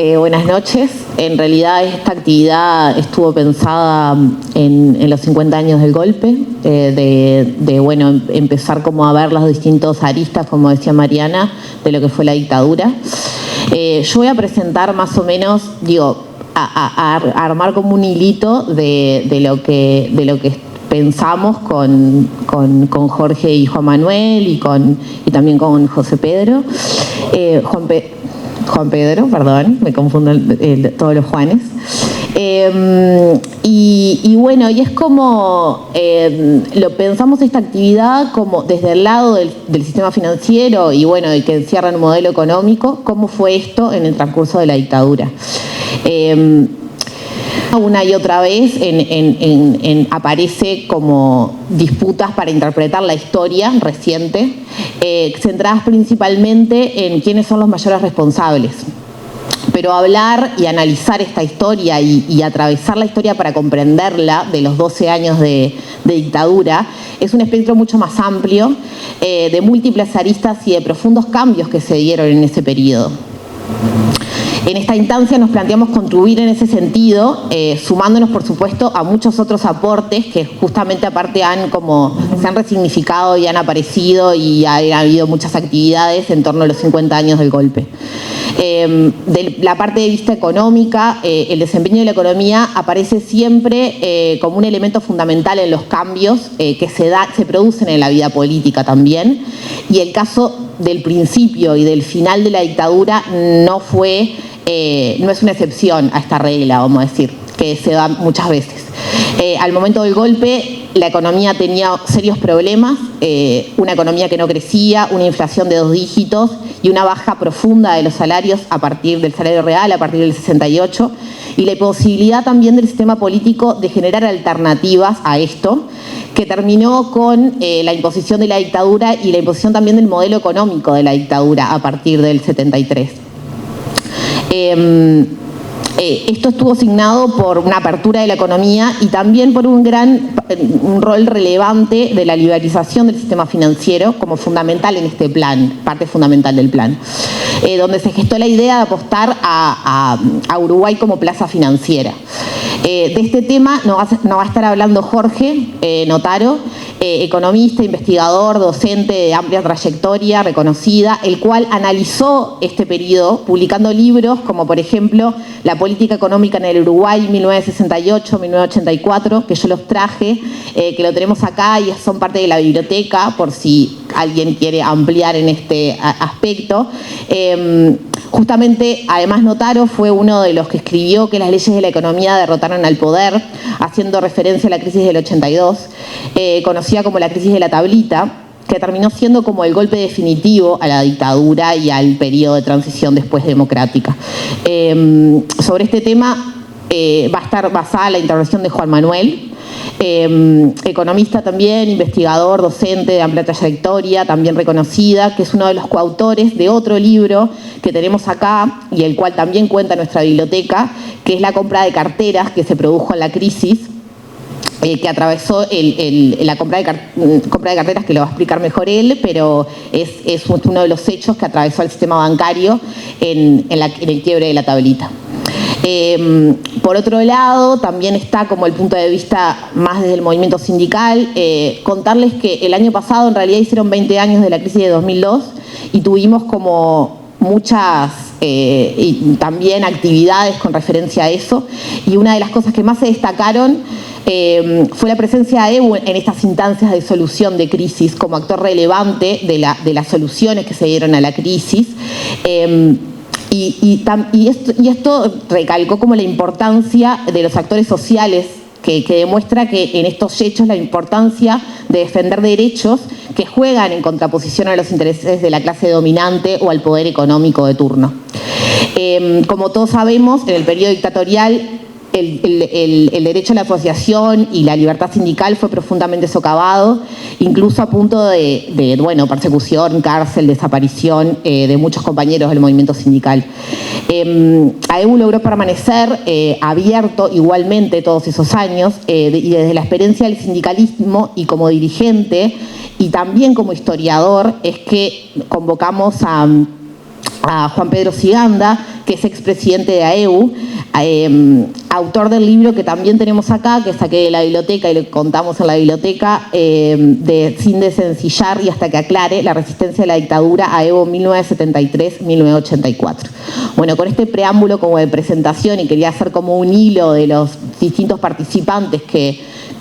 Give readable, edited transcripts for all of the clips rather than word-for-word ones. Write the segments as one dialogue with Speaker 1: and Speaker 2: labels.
Speaker 1: Buenas noches. En realidad esta actividad estuvo pensada en los 50 años del golpe, bueno, empezar como a ver las distintas aristas, como decía Mariana, de lo que fue la dictadura. Yo voy a presentar más o menos, a armar como un hilito de lo que pensamos con Jorge y Juan Manuel y también con José Pedro. Juan Pedro, perdón, me confundo todos los Juanes. Bueno, y es como, lo pensamos esta actividad como desde el lado del sistema financiero y bueno, y que encierra el modelo económico, cómo fue esto en el transcurso de la dictadura. Una y otra vez aparece como disputas para interpretar la historia reciente, centradas principalmente en quiénes son los mayores responsables. Pero hablar y analizar esta historia y atravesar la historia para comprenderla de los 12 años de dictadura es un espectro mucho más amplio, de múltiples aristas y de profundos cambios que se dieron en ese periodo. En esta instancia nos planteamos contribuir en ese sentido, sumándonos por supuesto a muchos otros aportes que justamente aparte se han resignificado y han aparecido y ha habido muchas actividades en torno a los 50 años del golpe. De la parte de vista económica, el desempeño de la economía aparece siempre como un elemento fundamental en los cambios que se producen en la vida política también, y el caso del principio y del final de la dictadura no es una excepción a esta regla, vamos a decir, que se da muchas veces. Al momento del golpe, la economía tenía serios problemas, una economía que no crecía, una inflación de 2 dígitos y una baja profunda de los salarios a partir del salario real, a partir del 68, y la imposibilidad también del sistema político de generar alternativas a esto, que terminó con la imposición de la dictadura y la imposición también del modelo económico de la dictadura a partir del 73. Esto estuvo signado por una apertura de la economía y también por un rol relevante de la liberalización del sistema financiero como fundamental en este plan, parte fundamental del plan, donde se gestó la idea de apostar a Uruguay como plaza financiera. De este tema nos va a estar hablando Jorge Notaro, economista, investigador, docente de amplia trayectoria, reconocida, el cual analizó este periodo publicando libros como por ejemplo La política económica en el Uruguay 1968-1984, que yo los traje, que lo tenemos acá y son parte de la biblioteca por si alguien quiere ampliar en este aspecto. Justamente, además, Notaro fue uno de los que escribió que las leyes de la economía derrotaron al poder, haciendo referencia a la crisis del 82, conocida como la crisis de la tablita, que terminó siendo como el golpe definitivo a la dictadura y al periodo de transición después democrática. Sobre este tema va a estar basada la intervención de Juan Manuel, economista también, investigador, docente de amplia trayectoria, también reconocida, que es uno de los coautores de otro libro que tenemos acá y el cual también cuenta nuestra biblioteca, que es La compra de carteras que se produjo en la crisis, que atravesó la compra de carteras, que lo va a explicar mejor él, pero es uno de los hechos que atravesó el sistema bancario en el quiebre de la tablita. Por otro lado, también está como el punto de vista más desde el movimiento sindical, contarles que el año pasado en realidad hicieron 20 años de la crisis de 2002 y tuvimos como muchas y también actividades con referencia a eso, y una de las cosas que más se destacaron fue la presencia de EBU en estas instancias de solución de crisis como actor relevante de las soluciones que se dieron a la crisis. Y esto recalcó como la importancia de los actores sociales, que demuestra que en estos hechos la importancia de defender derechos que juegan en contraposición a los intereses de la clase dominante o al poder económico de turno. Como todos sabemos, en el periodo dictatorial el derecho a la asociación y la libertad sindical fue profundamente socavado, incluso a punto de persecución, cárcel, desaparición de muchos compañeros del movimiento sindical. AEBU logró permanecer abierto igualmente todos esos años y desde la experiencia del sindicalismo y como dirigente y también como historiador es que convocamos a Juan Pedro Ciganda, que es expresidente de AEU, autor del libro que también tenemos acá, que saqué de la biblioteca y le contamos en la biblioteca, de Sin desencillar y hasta que aclare, la resistencia a la dictadura, AEU 1973-1984. Bueno, con este preámbulo como de presentación, y quería hacer como un hilo de los distintos participantes que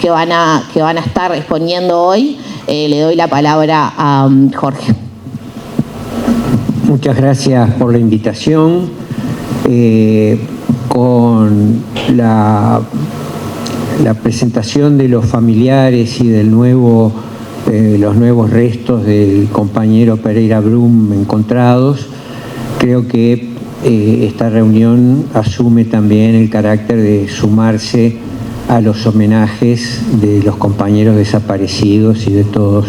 Speaker 1: van a estar exponiendo hoy, le doy la palabra a Jorge.
Speaker 2: Muchas gracias por la invitación. Con la presentación de los familiares y del los nuevos restos del compañero Pereira Brum encontrados, creo que esta reunión asume también el carácter de sumarse a los homenajes de los compañeros desaparecidos y de todos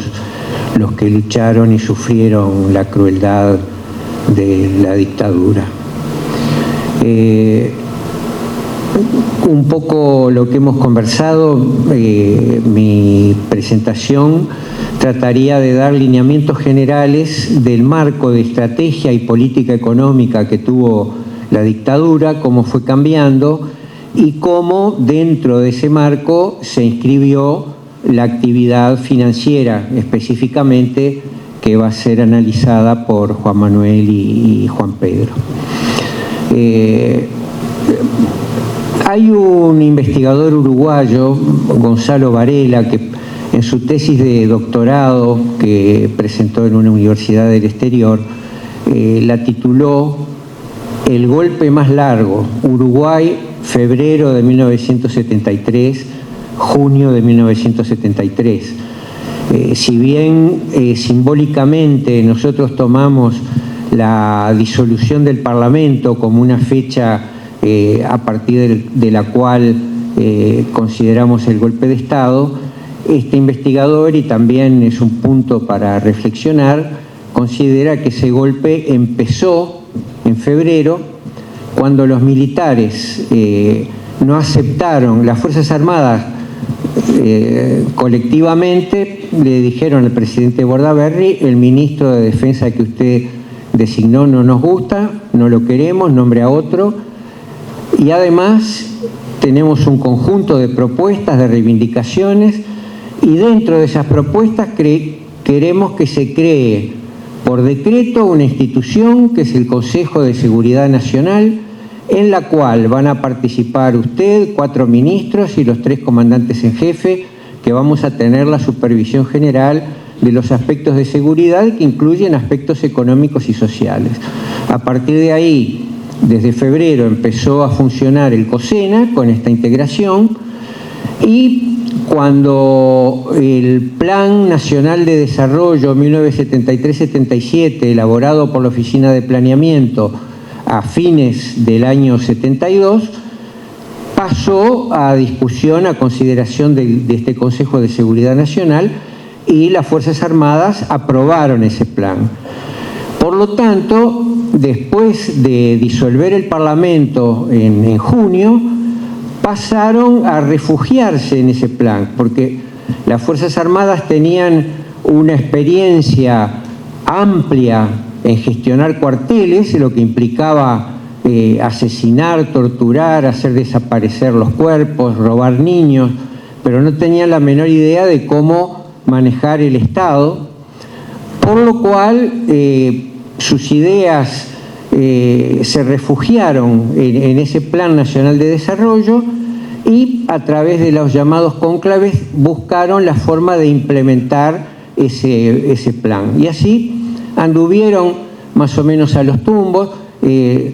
Speaker 2: los que lucharon y sufrieron la crueldad de la dictadura. Un poco lo que hemos conversado, mi presentación trataría de dar lineamientos generales del marco de estrategia y política económica que tuvo la dictadura, cómo fue cambiando y cómo dentro de ese marco se inscribió la actividad financiera específicamente, que va a ser analizada por Juan Manuel y Juan Pedro. Hay un investigador uruguayo, Gonzalo Varela, que en su tesis de doctorado que presentó en una universidad del exterior, la tituló El golpe más largo, Uruguay, febrero de 1973, junio de 1973. Si bien simbólicamente nosotros tomamos la disolución del Parlamento como una fecha a partir de la cual consideramos el golpe de Estado, este investigador, y también es un punto para reflexionar, considera que ese golpe empezó en febrero, cuando los militares no aceptaron, las Fuerzas Armadas colectivamente le dijeron al presidente Bordaberry: el ministro de Defensa que usted designó no nos gusta, no lo queremos, nombre a otro, y además tenemos un conjunto de propuestas, de reivindicaciones, y dentro de esas propuestas queremos que se cree por decreto una institución que es el Consejo de Seguridad Nacional, en la cual van a participar usted, 4 ministros y los 3 comandantes en jefe, que vamos a tener la supervisión general de los aspectos de seguridad, que incluyen aspectos económicos y sociales. A partir de ahí, desde febrero empezó a funcionar el COSENA con esta integración, y cuando el Plan Nacional de Desarrollo 1973-77, elaborado por la Oficina de Planeamiento a fines del año 72, pasó a discusión, a consideración de este Consejo de Seguridad Nacional, y las Fuerzas Armadas aprobaron ese plan. Por lo tanto, después de disolver el Parlamento en junio, pasaron a refugiarse en ese plan, porque las Fuerzas Armadas tenían una experiencia amplia en gestionar cuarteles, lo que implicaba asesinar, torturar, hacer desaparecer los cuerpos, robar niños, pero no tenían la menor idea de cómo manejar el Estado, por lo cual sus ideas se refugiaron en ese Plan Nacional de Desarrollo, y a través de los llamados cónclaves buscaron la forma de implementar ese plan. Y así anduvieron más o menos a los tumbos.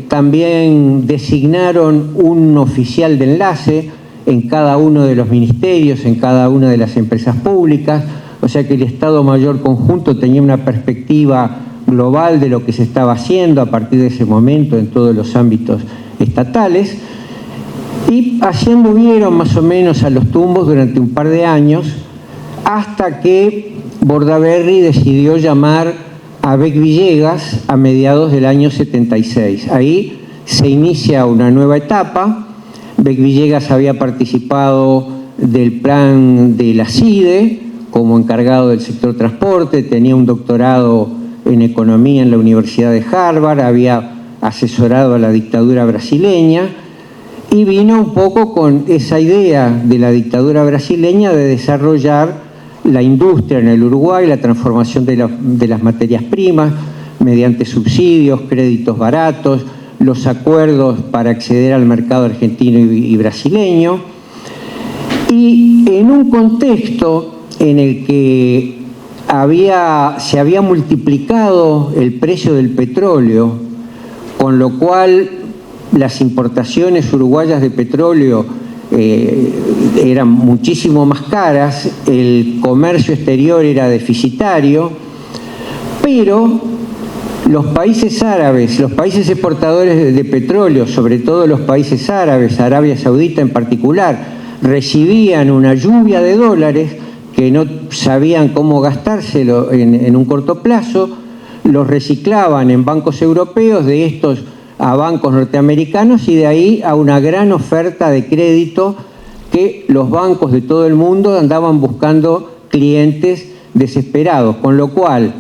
Speaker 2: También designaron un oficial de enlace en cada uno de los ministerios, en cada una de las empresas públicas, o sea que el Estado Mayor Conjunto tenía una perspectiva global de lo que se estaba haciendo a partir de ese momento en todos los ámbitos estatales, y así anduvieron más o menos a los tumbos durante un par de años, hasta que Bordaberry decidió llamar a Beck Villegas a mediados del año 76. Ahí se inicia una nueva etapa. Beck Villegas había participado del plan de la CIDE como encargado del sector transporte, tenía un doctorado en economía en la Universidad de Harvard, había asesorado a la dictadura brasileña y vino un poco con esa idea de la dictadura brasileña de desarrollar la industria en el Uruguay, la transformación de las materias primas mediante subsidios, créditos baratos, los acuerdos para acceder al mercado argentino y brasileño. Y en un contexto en el que se había multiplicado el precio del petróleo, con lo cual las importaciones uruguayas de petróleo eran muchísimo más caras, el comercio exterior era deficitario, pero los países árabes, los países exportadores de petróleo, sobre todo los países árabes, Arabia Saudita en particular, recibían una lluvia de dólares que no sabían cómo gastárselo en un corto plazo, los reciclaban en bancos europeos, de estos a bancos norteamericanos y de ahí a una gran oferta de crédito que los bancos de todo el mundo andaban buscando clientes desesperados, con lo cual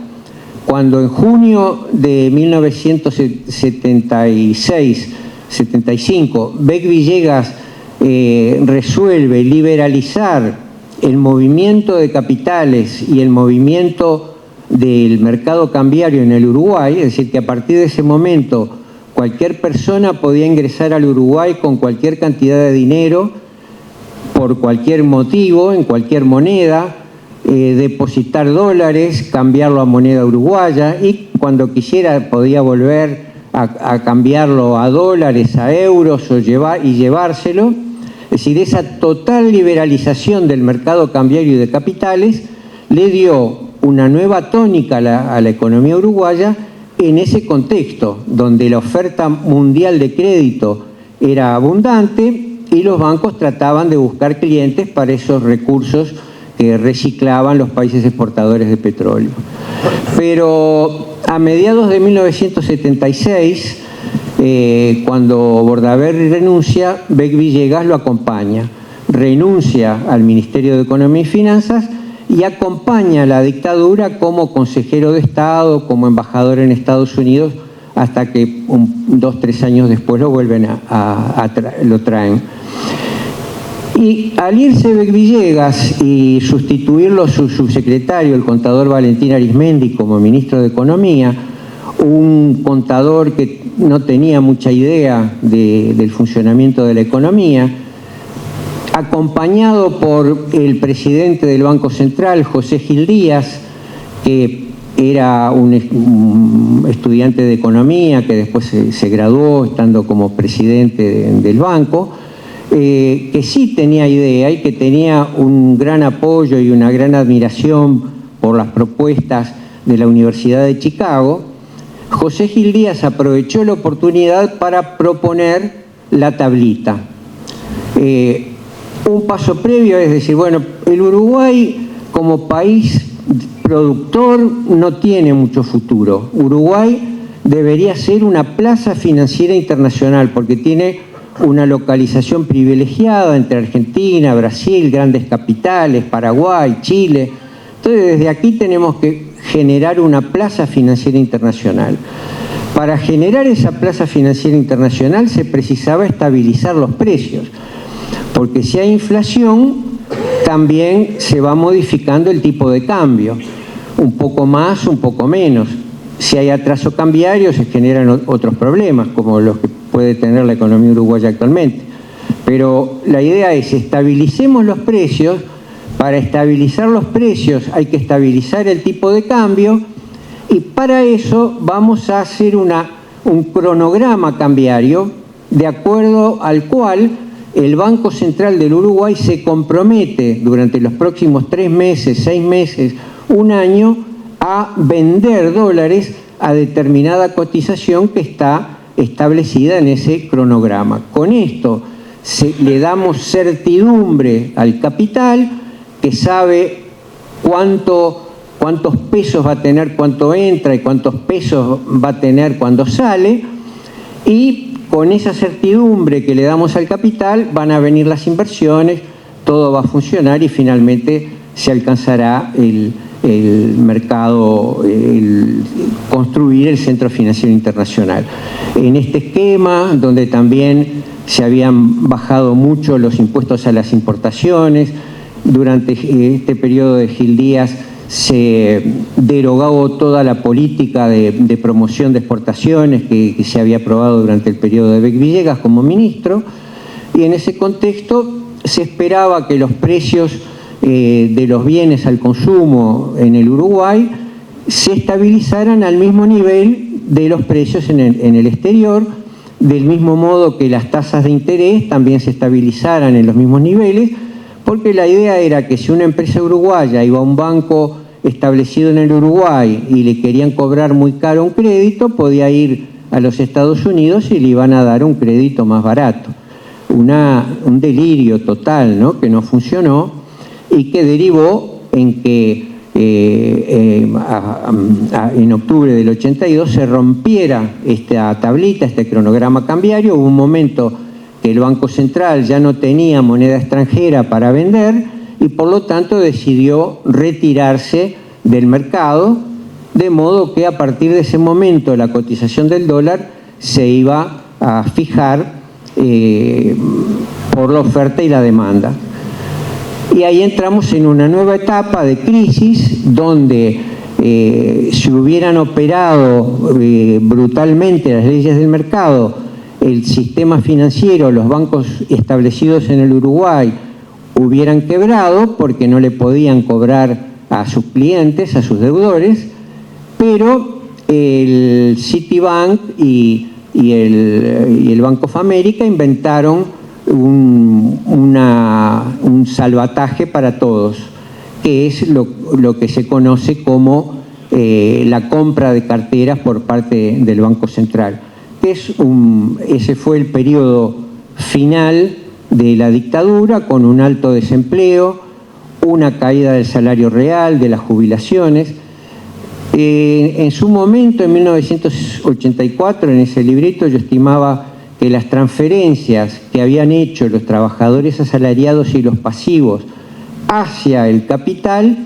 Speaker 2: cuando en junio de 1975 Beck Villegas resuelve liberalizar el movimiento de capitales y el movimiento del mercado cambiario en el Uruguay, es decir, que a partir de ese momento cualquier persona podía ingresar al Uruguay con cualquier cantidad de dinero, por cualquier motivo, en cualquier moneda, depositar dólares, cambiarlo a moneda uruguaya y cuando quisiera podía volver a cambiarlo a dólares, a euros y llevárselo. Es decir, esa total liberalización del mercado cambiario y de capitales le dio una nueva tónica a la economía uruguaya en ese contexto, donde la oferta mundial de crédito era abundante y los bancos trataban de buscar clientes para esos recursos que reciclaban los países exportadores de petróleo. Pero a mediados de 1976, cuando Bordaberry renuncia, Beck Villegas lo acompaña. Renuncia al Ministerio de Economía y Finanzas y acompaña a la dictadura como consejero de Estado, como embajador en Estados Unidos, hasta que 2-3 años después lo vuelven lo traen. Y al irse Beck Villegas y sustituirlo su subsecretario, el contador Valentín Arismendi, como ministro de Economía, un contador que no tenía mucha idea del funcionamiento de la economía, acompañado por el presidente del Banco Central, José Gil Díaz, que era un estudiante de economía que después se graduó estando como presidente del banco, que sí tenía idea y que tenía un gran apoyo y una gran admiración por las propuestas de la Universidad de Chicago. José Gil Díaz aprovechó la oportunidad para proponer la tablita. Un paso previo es decir, bueno, el Uruguay como país productor no tiene mucho futuro. Uruguay debería ser una plaza financiera internacional porque tiene una localización privilegiada entre Argentina, Brasil, grandes capitales, Paraguay, Chile. Entonces desde aquí tenemos que generar una plaza financiera internacional. Para generar esa plaza financiera internacional se precisaba estabilizar los precios, porque si hay inflación también se va modificando el tipo de cambio, un poco más, un poco menos. Si hay atraso cambiario se generan otros problemas, como los que puede tener la economía uruguaya actualmente. Pero la idea es estabilicemos los precios. Para estabilizar los precios hay que estabilizar el tipo de cambio y para eso vamos a hacer un cronograma cambiario de acuerdo al cual el Banco Central del Uruguay se compromete durante los próximos 3 meses, 6 meses, 1 año a vender dólares a determinada cotización que está establecida en ese cronograma. Con esto le damos certidumbre al capital, que sabe cuántos pesos va a tener cuánto entra y cuántos pesos va a tener cuando sale, y con esa certidumbre que le damos al capital van a venir las inversiones, todo va a funcionar y finalmente se alcanzará el mercado, construir el Centro Financiero Internacional. En este esquema, donde también se habían bajado mucho los impuestos a las importaciones, durante este periodo de Gil Díaz se derogó toda la política de promoción de exportaciones que se había aprobado durante el periodo de Beck Villegas como ministro, y en ese contexto se esperaba que los precios de los bienes al consumo en el Uruguay se estabilizaran al mismo nivel de los precios en el exterior, del mismo modo que las tasas de interés también se estabilizaran en los mismos niveles, porque la idea era que si una empresa uruguaya iba a un banco establecido en el Uruguay y le querían cobrar muy caro un crédito, podía ir a los Estados Unidos y le iban a dar un crédito más barato. Un delirio total, ¿no?, que no funcionó y que derivó en que en octubre del 82 se rompiera esta tablita, este cronograma cambiario. Hubo un momento que el Banco Central ya no tenía moneda extranjera para vender y por lo tanto decidió retirarse del mercado, de modo que a partir de ese momento la cotización del dólar se iba a fijar por la oferta y la demanda. Y ahí entramos en una nueva etapa de crisis donde si hubieran operado brutalmente las leyes del mercado, el sistema financiero, los bancos establecidos en el Uruguay hubieran quebrado porque no le podían cobrar a sus clientes, a sus deudores, pero el Citibank y el Bank of America inventaron un salvataje para todos, que es lo que se conoce como la compra de carteras por parte del Banco Central. Ese fue el periodo final de la dictadura, con un alto desempleo, una caída del salario real, de las jubilaciones. En su momento, en 1984, en ese librito, yo estimaba que las transferencias que habían hecho los trabajadores asalariados y los pasivos hacia el capital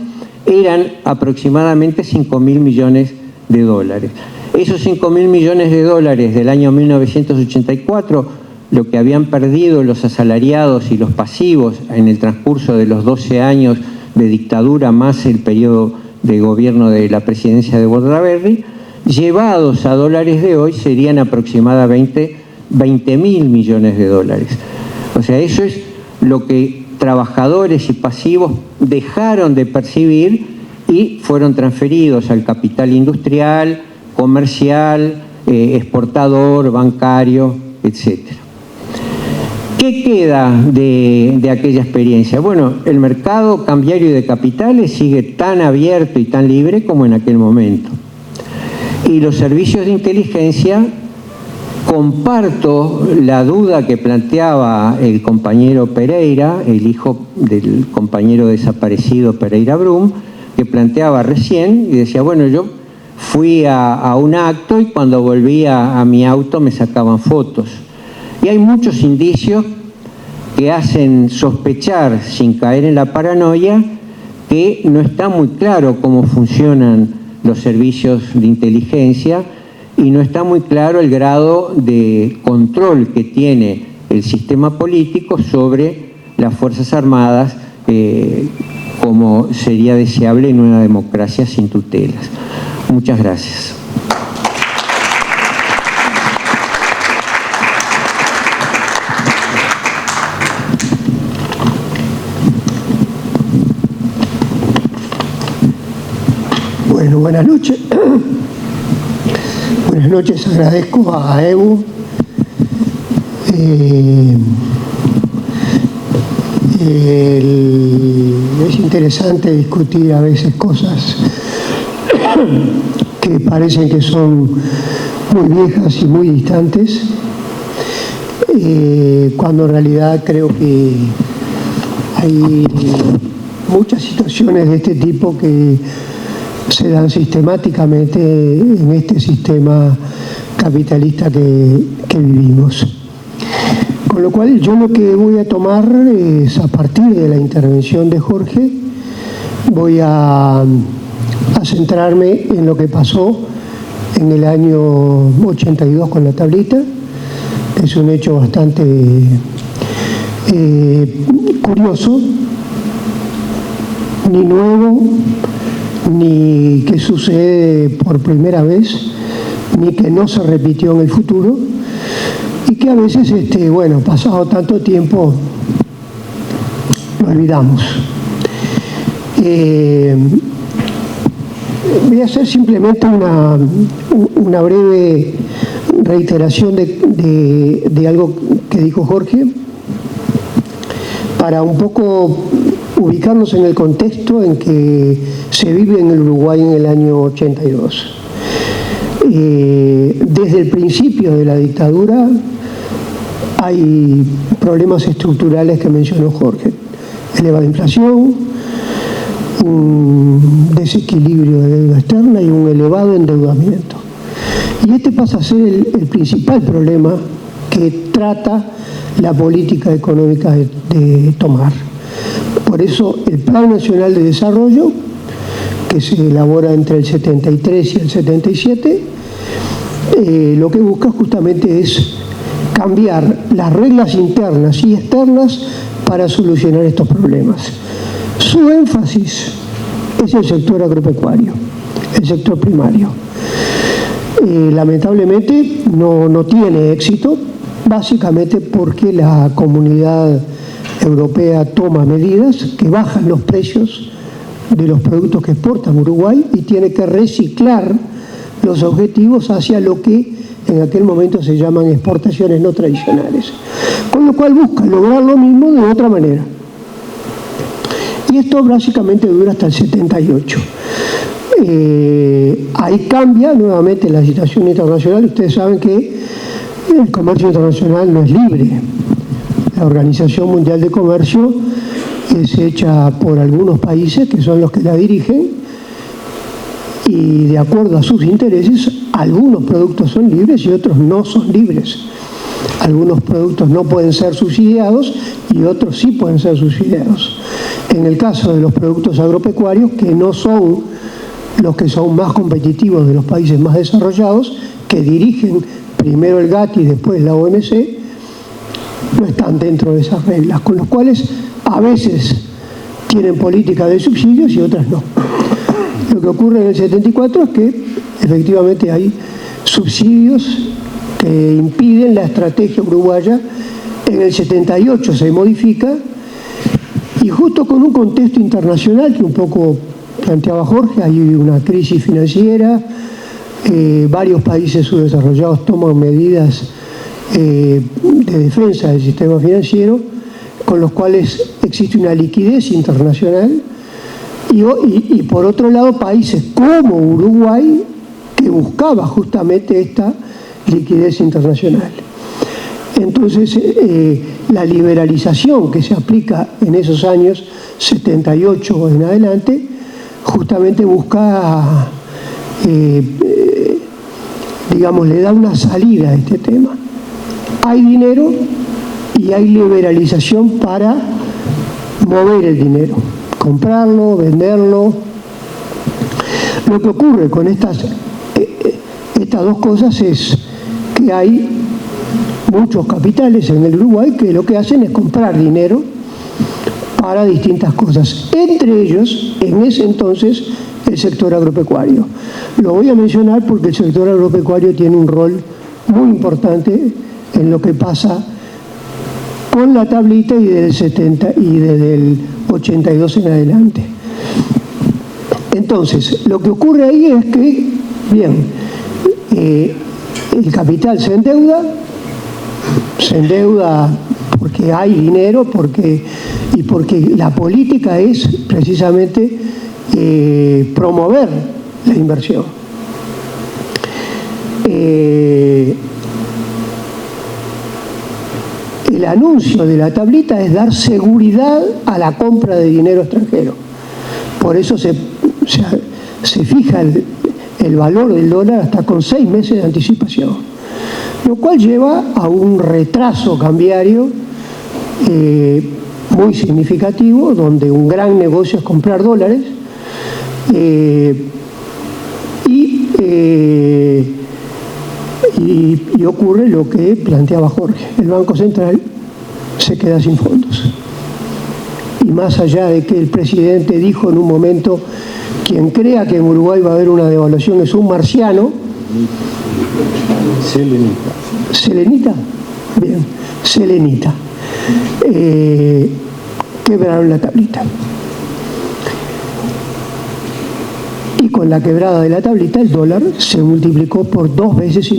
Speaker 2: eran aproximadamente 5.000 millones de dólares. Esos 5.000 millones de dólares del año 1984, lo que habían perdido los asalariados y los pasivos en el transcurso de los 12 años de dictadura más el periodo de gobierno de la presidencia de Bordaberry, llevados a dólares de hoy serían aproximadamente 20.000 millones de dólares. O sea, eso es lo que trabajadores y pasivos dejaron de percibir y fueron transferidos al capital industrial, comercial, exportador, bancario, etc. ¿Qué queda de aquella experiencia? Bueno, el mercado cambiario y de capitales sigue tan abierto y tan libre como en aquel momento. Y los servicios de inteligencia, comparto la duda que planteaba el compañero Pereira, el hijo del compañero desaparecido Pereira Brum, que planteaba recién y decía, bueno, yo fui a un acto y cuando volvía a mi auto me sacaban fotos. Y hay muchos indicios que hacen sospechar, sin caer en la paranoia, que no está muy claro cómo funcionan los servicios de inteligencia y no está muy claro el grado de control que tiene el sistema político sobre las Fuerzas Armadas, como sería deseable en una democracia sin tutelas. Muchas gracias.
Speaker 3: Bueno, buenas noches. Buenas noches, agradezco a Evo. Es interesante discutir a veces cosas que parecen que son muy viejas y muy distantes, cuando en realidad creo que hay muchas situaciones de este tipo que se dan sistemáticamente en este sistema capitalista que vivimos. Con lo cual yo lo que voy a tomar es, a partir de la intervención de Jorge, voy a a centrarme en lo que pasó en el año 82 con la tablita, que es un hecho bastante curioso, ni nuevo, ni que sucede por primera vez, ni que no se repitió en el futuro, y que a veces, bueno, pasado tanto tiempo, lo olvidamos. Voy a hacer simplemente una breve reiteración de algo que dijo Jorge, para un poco ubicarnos en el contexto en que se vive en el Uruguay en el año 82. Desde el principio de la dictadura hay problemas estructurales que mencionó Jorge: elevada inflación, un desequilibrio de deuda externa y un elevado endeudamiento. Y este pasa a ser el principal problema que trata la política económica de tomar. Por eso el Plan Nacional de Desarrollo, que se elabora entre el 73 y el 77, lo que busca justamente es cambiar las reglas internas y externas para solucionar estos problemas. Su énfasis es el sector agropecuario, el sector primario. Lamentablemente no tiene éxito, básicamente porque la Comunidad Europea toma medidas que bajan los precios de los productos que exporta Uruguay y tiene que reciclar los objetivos hacia lo que en aquel momento se llaman exportaciones no tradicionales, con lo cual busca lograr lo mismo de otra manera. Y esto básicamente dura hasta el 78. Ahí cambia nuevamente la situación internacional. Ustedes saben que el comercio internacional no es libre. La Organización Mundial de Comercio es hecha por algunos países que son los que la dirigen, y de acuerdo a sus intereses, algunos productos son libres y otros no son libres. Algunos productos no pueden ser subsidiados y otros sí pueden ser subsidiados. En el caso de los productos agropecuarios, que no son los que son más competitivos de los países más desarrollados, que dirigen primero el GATT y después la OMC, no están dentro de esas reglas, con los cuales a veces tienen política de subsidios y otras no. Lo que ocurre en el 74 es que efectivamente hay subsidios que impiden la estrategia uruguaya. En el 78 se modifica, y justo con un contexto internacional que un poco planteaba Jorge, hay una crisis financiera, varios países subdesarrollados toman medidas de defensa del sistema financiero, con los cuales existe una liquidez internacional, y por otro lado países como Uruguay, que buscaba justamente esta liquidez internacional. Entonces, la liberalización que se aplica en esos años 78 en adelante, justamente busca, digamos, le da una salida a este tema. Hay dinero y hay liberalización para mover el dinero, comprarlo, venderlo. Lo que ocurre con estas dos cosas es que hay muchos capitales en el Uruguay que lo que hacen es comprar dinero para distintas cosas, entre ellos, en ese entonces, el sector agropecuario. Lo voy a mencionar porque el sector agropecuario tiene un rol muy importante en lo que pasa con la tablita y del 70 y desde el 82 en adelante. Entonces, lo que ocurre ahí es que, bien, el capital se endeuda porque hay dinero, porque la política es precisamente promover la inversión. El anuncio de la tablita es dar seguridad a la compra de dinero extranjero. Por eso se fija el valor del dólar hasta con 6 meses de anticipación, lo cual lleva a un retraso cambiario muy significativo, donde un gran negocio es comprar dólares, Y ocurre lo que planteaba Jorge. El Banco Central se queda sin fondos. Y más allá de que el presidente dijo en un momento, quien crea que en Uruguay va a haber una devaluación es un marciano. Selenita. ¿Selenita? Bien, Selenita. Quebraron la tablita. Y con la quebrada de la tablita el dólar se multiplicó por 2,5 veces.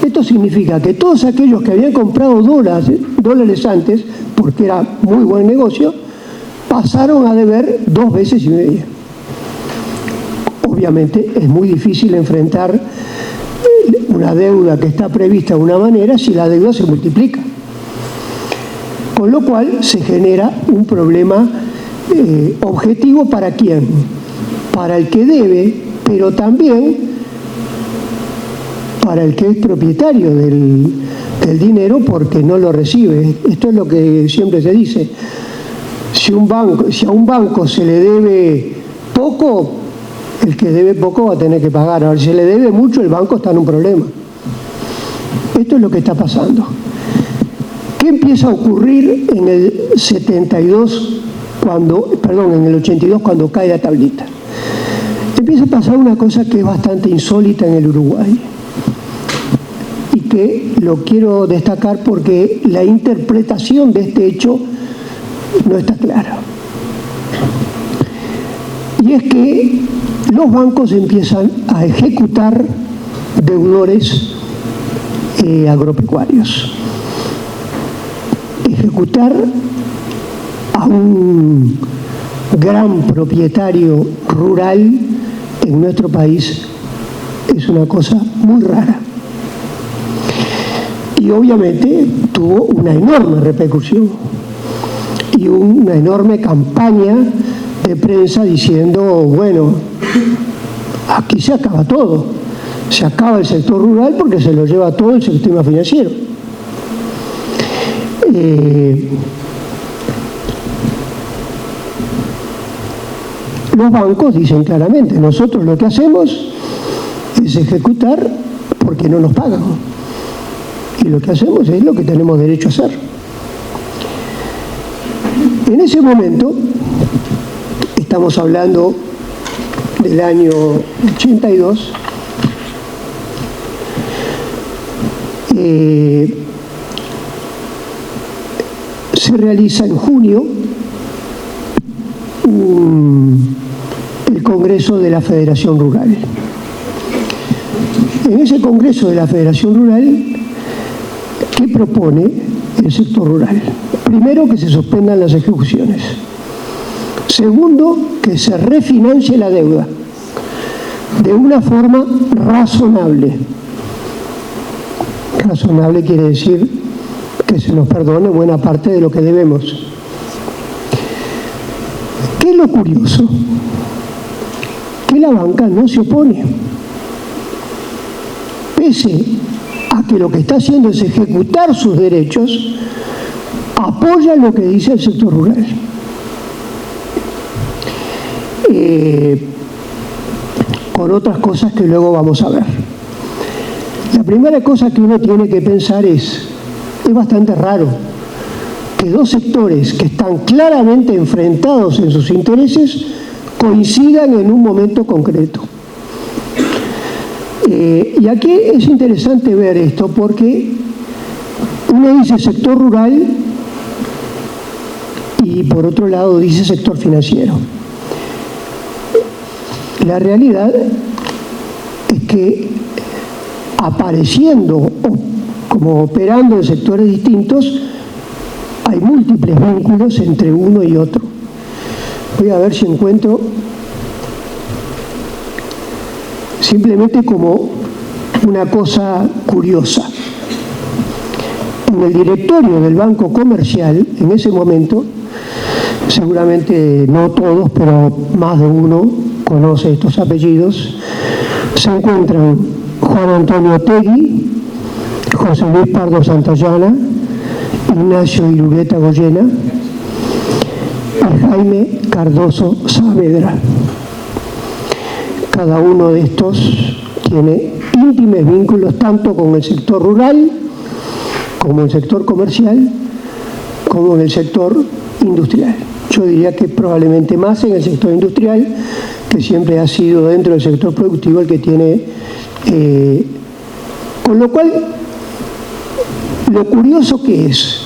Speaker 3: Esto significa que todos aquellos que habían comprado dólares antes, porque era muy buen negocio, pasaron a deber 2,5 veces. Obviamente es muy difícil enfrentar una deuda que está prevista de una manera si la deuda se multiplica. Con lo cual se genera un problema objetivo ¿para quién? Para el que debe, pero también para el que es propietario del dinero porque no lo recibe. Esto es lo que siempre se dice. Si a un banco se le debe poco, el que debe poco va a tener que pagar. Ahora, si se le debe mucho, el banco está en un problema. Esto es lo que está pasando. ¿Qué empieza a ocurrir en el 82, en el 82 cuando cae la tablita? Empieza a pasar una cosa que es bastante insólita en el Uruguay y que lo quiero destacar porque la interpretación de este hecho no está clara. Y es que los bancos empiezan a ejecutar deudores agropecuarios. Ejecutar a un gran propietario rural en nuestro país es una cosa muy rara. Y obviamente tuvo una enorme repercusión y una enorme campaña de prensa diciendo, bueno, aquí se acaba todo. Se acaba el sector rural porque se lo lleva todo el sistema financiero. Los bancos dicen claramente, nosotros lo que hacemos es ejecutar porque no nos pagan. Y lo que hacemos es lo que tenemos derecho a hacer. En ese momento, estamos hablando del año 82, se realiza en junio el Congreso de la Federación Rural. En ese Congreso de la Federación Rural, ¿qué propone el sector rural? Primero, que se suspendan las ejecuciones. Segundo, que se refinancie la deuda de una forma razonable. Razonable quiere decir que se nos perdone buena parte de lo que debemos. ¿Qué es lo curioso? Que la banca no se opone. Pese a que lo que está haciendo es ejecutar sus derechos, apoya lo que dice el sector rural. Con otras cosas que luego vamos a ver. La primera cosa que uno tiene que pensar es bastante raro que dos sectores que están claramente enfrentados en sus intereses coincidan en un momento concreto. Y aquí es interesante ver esto porque uno dice sector rural y por otro lado dice sector financiero. La realidad es que apareciendo o como operando en sectores distintos, hay múltiples vínculos entre uno y otro. Voy a ver si encuentro simplemente como una cosa curiosa. En el directorio del Banco Comercial, en ese momento, seguramente no todos, pero más de uno conoce estos apellidos, se encuentran Juan Antonio Tegui, José Luis Pardo Santayana, Ignacio Irureta Goyena y Jaime Cardoso Saavedra. cada uno de estos tiene íntimos vínculos tanto con el sector rural, como el sector comercial, como en el sector industrial. Yo diría que probablemente más en el sector industrial, que siempre ha sido dentro del sector productivo el que tiene... con lo cual, lo curioso que es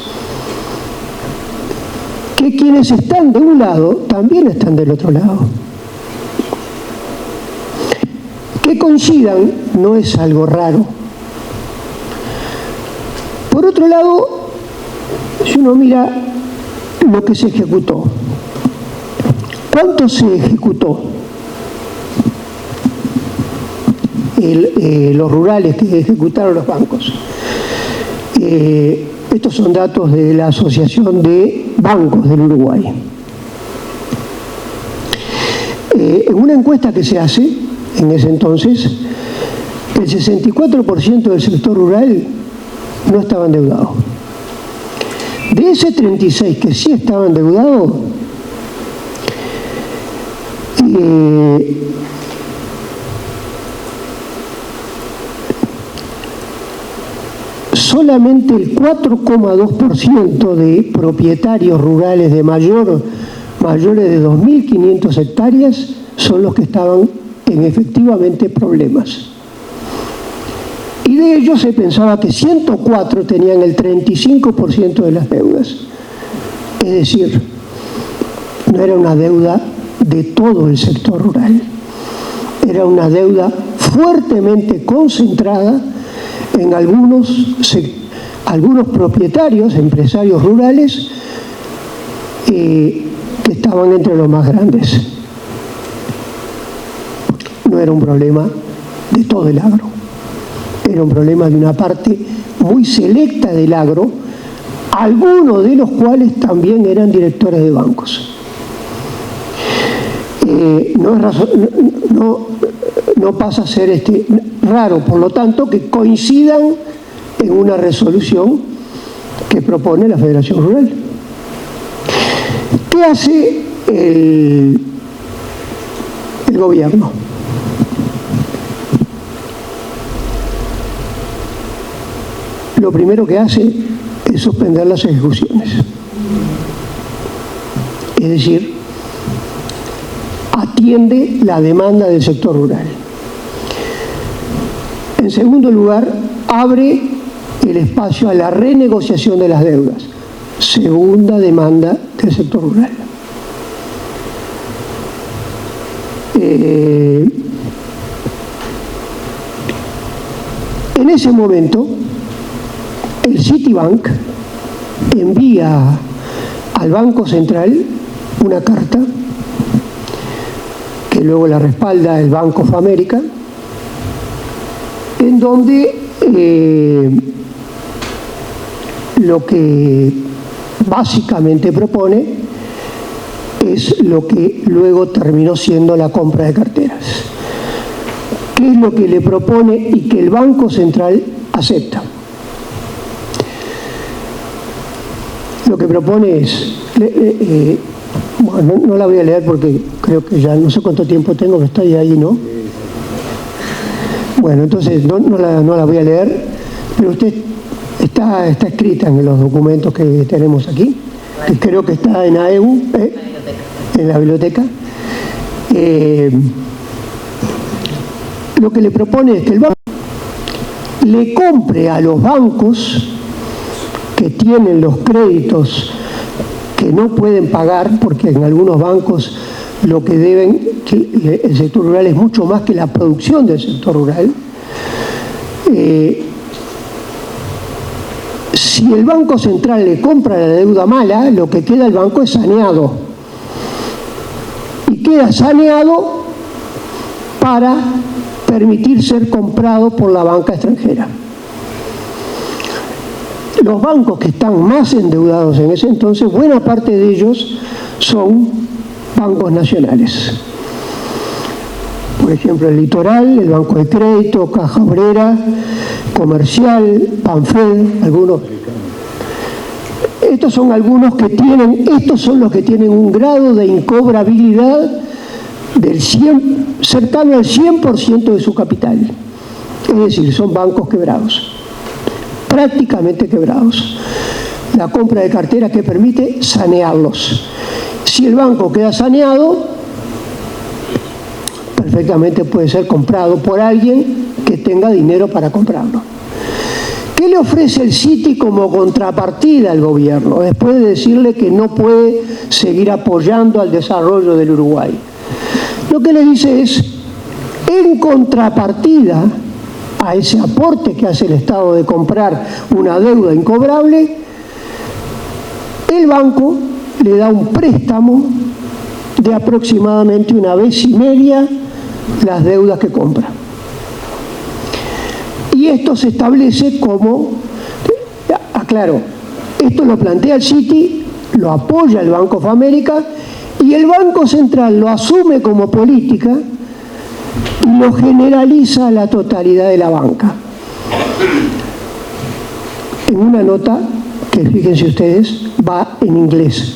Speaker 3: que quienes están de un lado también están del otro lado. Que coincidan no es algo raro. Por otro lado, si uno mira lo que se ejecutó, ¿cuánto se ejecutó? Los rurales que ejecutaron los bancos. Estos son datos de la Asociación de Bancos del Uruguay. En una encuesta que se hace en ese entonces, el 64% del sector rural no estaba endeudado. De ese 36% que sí estaba endeudado, solamente el 4,2% de propietarios rurales de mayores de 2.500 hectáreas son los que estaban en efectivamente problemas. Y de ellos se pensaba que 104 tenían el 35% de las deudas. Es decir, no era una deuda de todo el sector rural, era una deuda fuertemente concentrada en algunos propietarios, empresarios rurales, que estaban entre los más grandes. No era un problema de todo el agro, era un problema de una parte muy selecta del agro, algunos de los cuales también eran directores de bancos. No pasa a ser raro, por lo tanto, que coincidan en una resolución que propone la Federación Rural. ¿Qué hace el gobierno? Lo primero que hace es suspender las ejecuciones. Es decir, atiende la demanda del sector rural. En segundo lugar, abre el espacio a la renegociación de las deudas. Segunda demanda del sector rural. En ese momento, el Citibank envía al Banco Central una carta que luego la respalda el Bank of America, en donde lo que básicamente propone es lo que luego terminó siendo la compra de carteras. ¿Qué es lo que le propone y que el Banco Central acepta? Lo que propone es, bueno, no la voy a leer porque creo que ya no sé cuánto tiempo tengo, que estoy ahí, ¿no? Bueno, entonces no la voy a leer, pero usted está escrita en los documentos que tenemos aquí, que creo que está en AEU, en la biblioteca. Lo que le propone es que el banco le compre a los bancos que tienen los créditos que no pueden pagar, porque en algunos bancos lo que deben, el sector rural es mucho más que la producción del sector rural. Si el Banco Central le compra la deuda mala, lo que queda el banco es saneado. Y queda saneado para permitir ser comprado por la banca extranjera. Los bancos que están más endeudados en ese entonces, buena parte de ellos son bancos nacionales. Por ejemplo, el Litoral, el Banco de Crédito, Caja Obrera, Comercial, Panfed, algunos. Estos son los que tienen un grado de incobrabilidad cercano al 100% de su capital. Es decir, son bancos quebrados, prácticamente quebrados. La compra de cartera que permite sanearlos. Si el banco queda saneado, perfectamente puede ser comprado por alguien que tenga dinero para comprarlo. ¿Qué le ofrece el Citi como contrapartida al gobierno después de decirle que no puede seguir apoyando al desarrollo del Uruguay? Lo que le dice es, en contrapartida a ese aporte que hace el Estado de comprar una deuda incobrable, el banco le da un préstamo de aproximadamente 1,5 veces las deudas que compra. Y esto se establece como, aclaro, esto lo plantea el Citi, lo apoya el Banco of America y el Banco Central lo asume como política y lo generaliza a la totalidad de la banca. En una nota que, fíjense ustedes, va en inglés.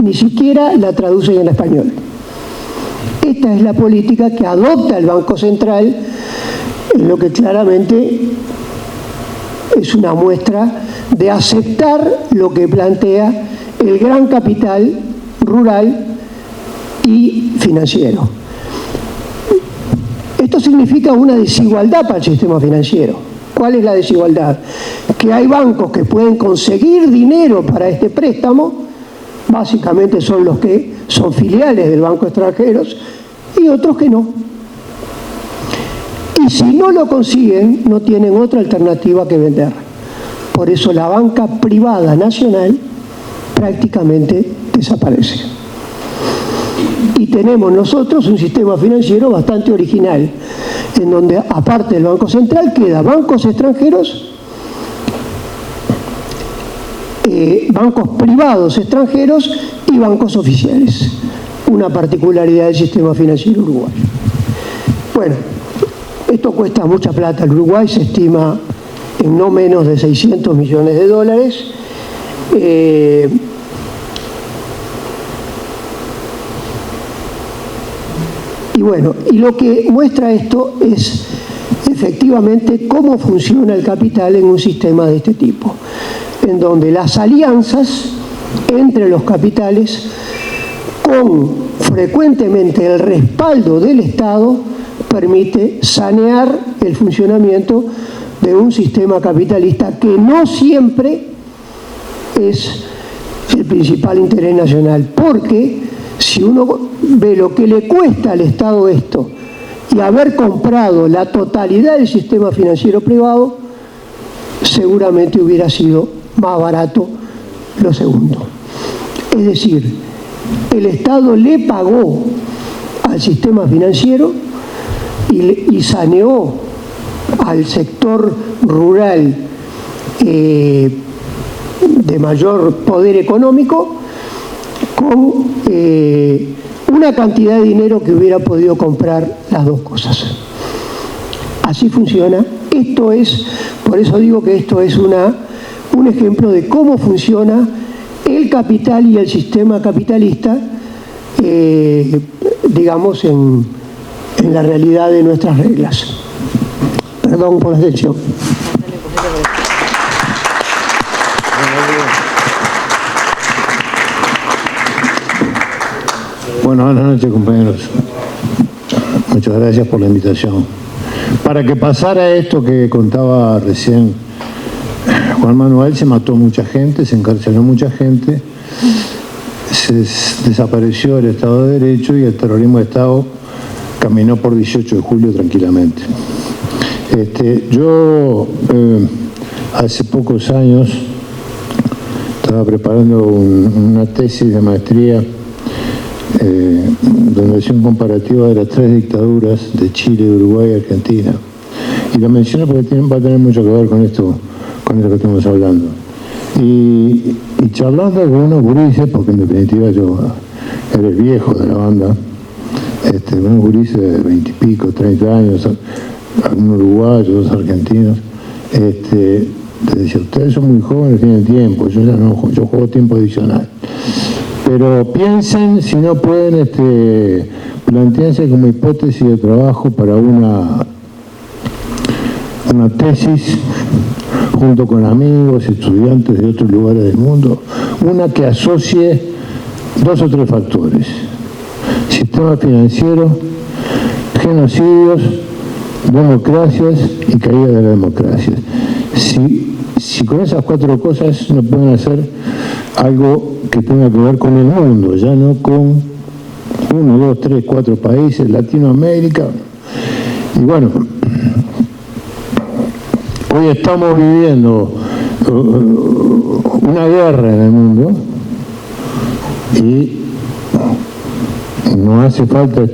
Speaker 3: Ni siquiera la traducen en español. Esta es la política que adopta el Banco Central, en lo que claramente es una muestra de aceptar lo que plantea el gran capital rural y financiero. Esto significa una desigualdad para el sistema financiero. ¿Cuál es la desigualdad? Que hay bancos que pueden conseguir dinero para este préstamo, básicamente son los que son filiales del banco extranjeros, y otros que no. Y si no lo consiguen, no tienen otra alternativa que vender. Por eso la banca privada nacional prácticamente desaparece. Y tenemos nosotros un sistema financiero bastante original, en donde aparte del Banco Central queda bancos extranjeros, bancos privados extranjeros y bancos oficiales. Una particularidad del sistema financiero uruguayo. Bueno, esto cuesta mucha plata. El Uruguay se estima en no menos de 600 millones de dólares. Y bueno, y lo que muestra esto es efectivamente cómo funciona el capital en un sistema de este tipo, en donde las alianzas entre los capitales, con frecuentemente el respaldo del Estado, permite sanear el funcionamiento de un sistema capitalista que no siempre es el principal interés nacional, porque si uno ve lo que le cuesta al Estado esto y haber comprado la totalidad del sistema financiero privado, seguramente hubiera sido más barato lo segundo. Es decir, el Estado le pagó al sistema financiero y saneó al sector rural de mayor poder económico con una cantidad de dinero que hubiera podido comprar las dos cosas. Así funciona. Esto es, por eso digo que esto es un ejemplo de cómo funciona el capital y el sistema capitalista, digamos, en la realidad de nuestras reglas. Perdón por la atención.
Speaker 4: Bueno, buenas noches, compañeros. Muchas gracias por la invitación. Para que pasara esto que contaba recién Juan Manuel, se mató mucha gente, se encarceló mucha gente, se desapareció el Estado de Derecho y el terrorismo de Estado caminó por 18 de julio tranquilamente. Yo hace pocos años estaba preparando una tesis de maestría donde hacía un comparativo de las 3 dictaduras de Chile, Uruguay y Argentina. Y la menciono porque va a tener mucho que ver con esto que estamos hablando. Y charlando con unos gurises, porque en definitiva yo era el viejo de la banda, unos gurises de 20 y pico, 30 años, algunos uruguayos, dos argentinos, les decía, ustedes son muy jóvenes, tienen tiempo, yo ya no, yo juego tiempo adicional. pero piensen, si no pueden, plantéense como hipótesis de trabajo para una tesis junto con amigos, estudiantes de otros lugares del mundo, una que asocie 2 o 3 factores: sistema financiero, genocidios, democracias y caída de la democracia. Si con esas 4 cosas no pueden hacer algo que tenga que ver con el mundo, ya no con 1, 2, 3, 4 países, Latinoamérica. Y bueno, hoy estamos viviendo una guerra en el mundo y no hace falta,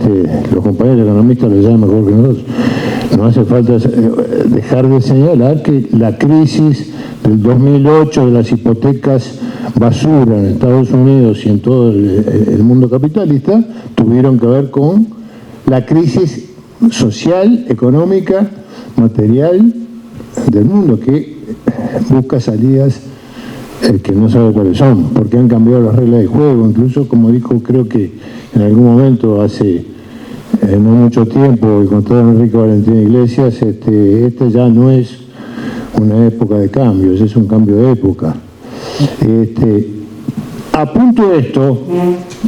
Speaker 4: los compañeros economistas lo llaman mejor que nosotros, no hace falta dejar de señalar que la crisis del 2008 de las hipotecas basura en Estados Unidos y en todo el mundo capitalista tuvieron que ver con la crisis social, económica, material del mundo, que busca salidas que no sabe cuáles son, porque han cambiado las reglas de juego. Incluso, como dijo, creo que en algún momento, hace no mucho tiempo, y con todo Enrique Valentín Iglesias, ya no es una época de cambios, es un cambio de época. Apunto esto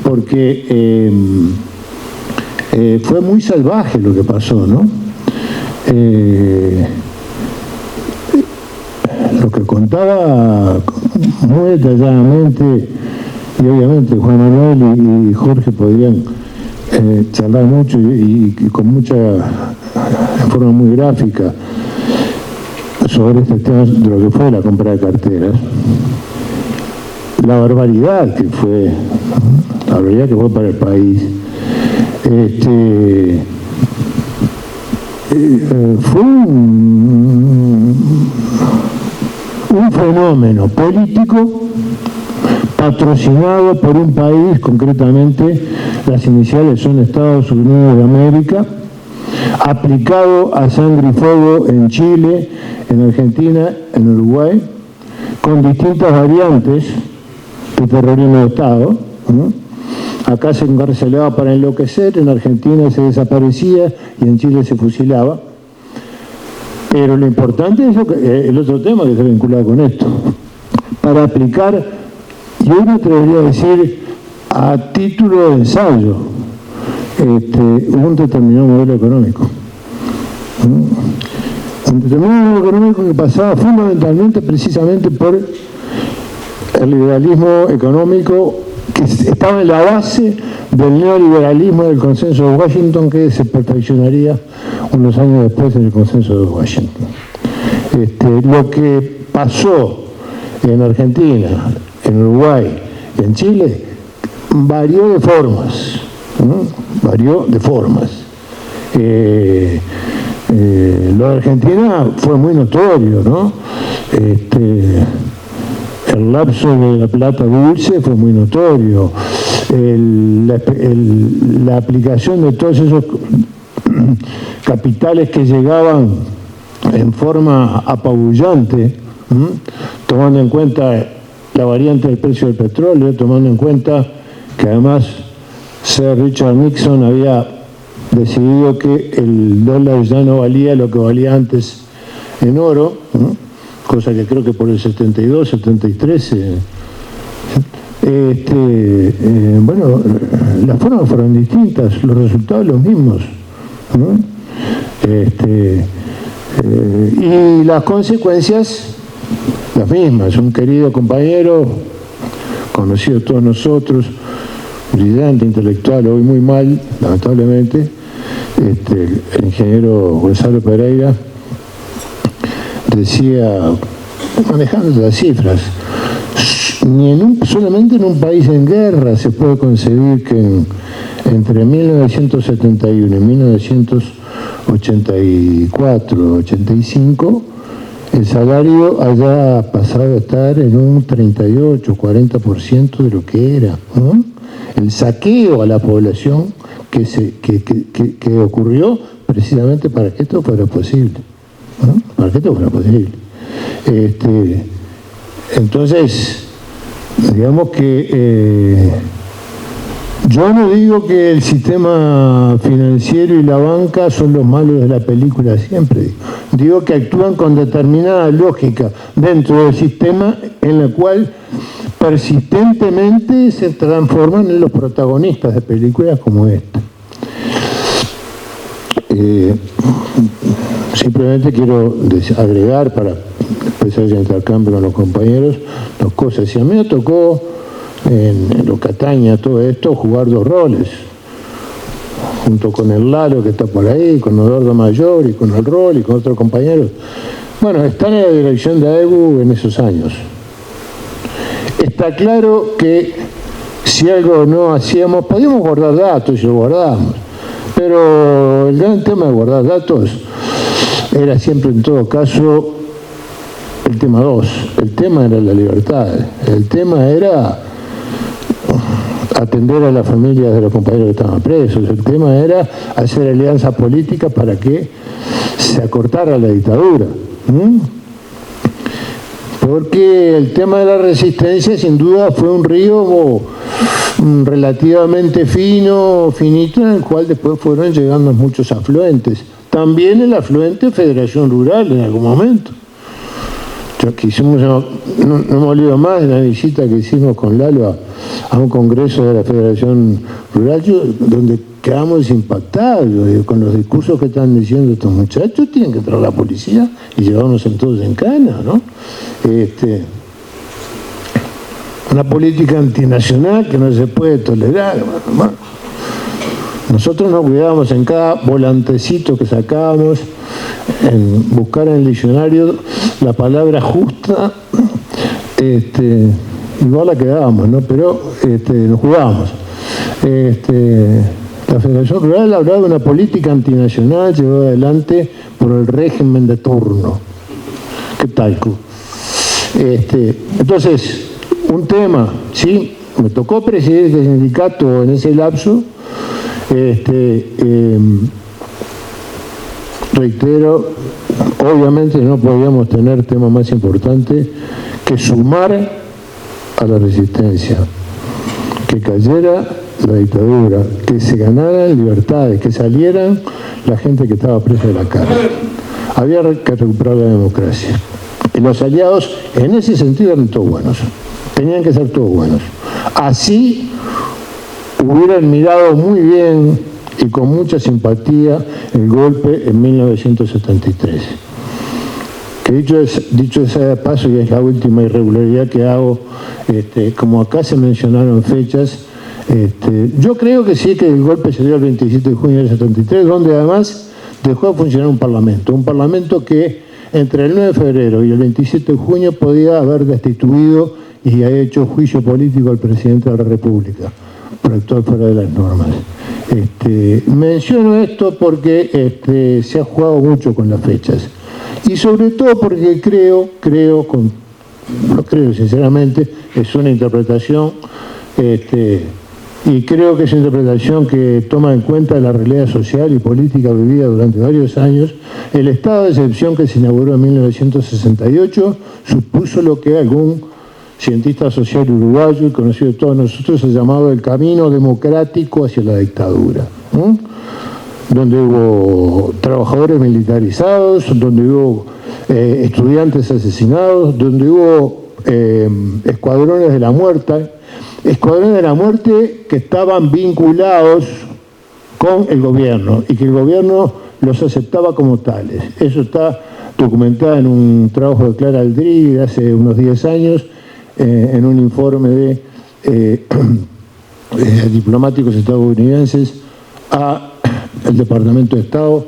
Speaker 4: porque fue muy salvaje lo que pasó, ¿no? Lo que contaba muy detalladamente, y obviamente Juan Manuel y Jorge podrían charlar mucho y con mucha, en forma muy gráfica, sobre este tema de lo que fue la compra de carteras, la barbaridad que fue, la barbaridad que fue para el país. Fue un fenómeno político patrocinado por un país, concretamente las iniciales son Estados Unidos de América, aplicado a sangre y fuego en Chile, en Argentina, en Uruguay, con distintas variantes de terrorismo de Estado, ¿no? Acá se encarcelaba para enloquecer, en Argentina se desaparecía y en Chile se fusilaba. Pero lo importante es el otro tema que está vinculado con esto. Para aplicar, yo me atrevería a decir, a título de ensayo, un determinado modelo económico. Un determinado modelo económico que pasaba fundamentalmente, precisamente, por el liberalismo económico que estaba en la base del neoliberalismo del consenso de Washington, que se perfeccionaría unos años después en el consenso de Washington. Lo que pasó en Argentina, en Uruguay y en Chile varió de formas, ¿no? Varió de formas. Lo de Argentina fue muy notorio, ¿no? El lapso de la plata dulce fue muy notorio. La aplicación de todos esos capitales que llegaban en forma apabullante, tomando en cuenta la variante del precio del petróleo, tomando en cuenta que además Sir Richard Nixon había decidido que el dólar ya no valía lo que valía antes en oro, cosa que creo que por el 72, 73, bueno, las formas fueron distintas, los resultados los mismos, ¿no? Y las consecuencias las mismas. Un querido compañero, conocido de todos nosotros, brillante, intelectual, hoy muy mal, lamentablemente, el ingeniero Gonzalo Pereira, decía, manejando las cifras, solamente en un país en guerra se puede concebir que entre 1971 y 1984, 85, el salario haya pasado a estar en un 38, 40% de lo que era, ¿no? El saqueo a la población que ocurrió precisamente para que esto fuera posible, ¿no? Para que esto fuera posible. Entonces, digamos que yo no digo que el sistema financiero y la banca son los malos de la película siempre. Digo que actúan con determinada lógica dentro del sistema en la cual persistentemente se transforman en los protagonistas de películas como esta. Simplemente quiero agregar para empezar el intercambio con los compañeros dos cosas. Si a mí me tocó en lo Cataña, todo esto, jugar dos roles, junto con el Lalo que está por ahí, con Eduardo Mayor y con el Rol y con otros compañeros. Bueno, están en la dirección de AEBU en esos años. Está claro que si algo no hacíamos, podíamos guardar datos y lo guardábamos, pero el gran tema de guardar datos era siempre, en todo caso, el tema 2. El tema era la libertad, el tema era atender a las familias de los compañeros que estaban presos, el tema era hacer alianza política para que se acortara la dictadura. Porque el tema de la resistencia sin duda fue un río relativamente finito, en el cual después fueron llegando muchos afluentes. También el afluente Federación Rural en algún momento. Que hicimos, no me olvido más de la visita que hicimos con Lalo a un congreso de la Federación Rural, donde quedamos impactados con los discursos que están diciendo estos muchachos. Tienen que entrar la policía y llevarnos todos en cana, ¿no? Una política antinacional que no se puede tolerar. Bueno, nosotros nos cuidábamos en cada volantecito que sacábamos, en buscar en el diccionario la palabra justa, igual la quedábamos, ¿no? Pero nos jugábamos. La Federación Rural hablaba de una política antinacional llevada adelante por el régimen de turno. ¿Qué tal? Entonces, un tema, ¿sí? Me tocó presidir este sindicato en ese lapso. Reitero, obviamente no podíamos tener tema más importante que sumar a la resistencia, que cayera la dictadura, que se ganaran libertades, que salieran la gente que estaba presa de la cárcel. Había que recuperar la democracia. Y los aliados, en ese sentido, eran todos buenos. Tenían que ser todos buenos. Así hubieran mirado muy bien y con mucha simpatía el golpe en 1973. Que dicho sea de paso, y es la última irregularidad que hago, como acá se mencionaron fechas, yo creo que sí, que el golpe se dio el 27 de junio del 73, donde además dejó de funcionar un parlamento que entre el 9 de febrero y el 27 de junio podía haber destituido y ha hecho juicio político al presidente de la República por actuar fuera de las normas. Menciono esto porque se ha jugado mucho con las fechas y sobre todo porque lo creo sinceramente, es una interpretación y creo que es una interpretación que toma en cuenta la realidad social y política vivida durante varios años. El estado de excepción que se inauguró en 1968 supuso lo que algún cientista social uruguayo y conocido de todos nosotros ha llamado el camino democrático hacia la dictadura, ¿no? Donde hubo trabajadores militarizados, donde hubo estudiantes asesinados, donde hubo escuadrones de la muerte que estaban vinculados con el gobierno y que el gobierno los aceptaba como tales. Eso está documentado en un trabajo de Clara Aldrich de hace unos 10 años, en un informe de diplomáticos estadounidenses al Departamento de Estado,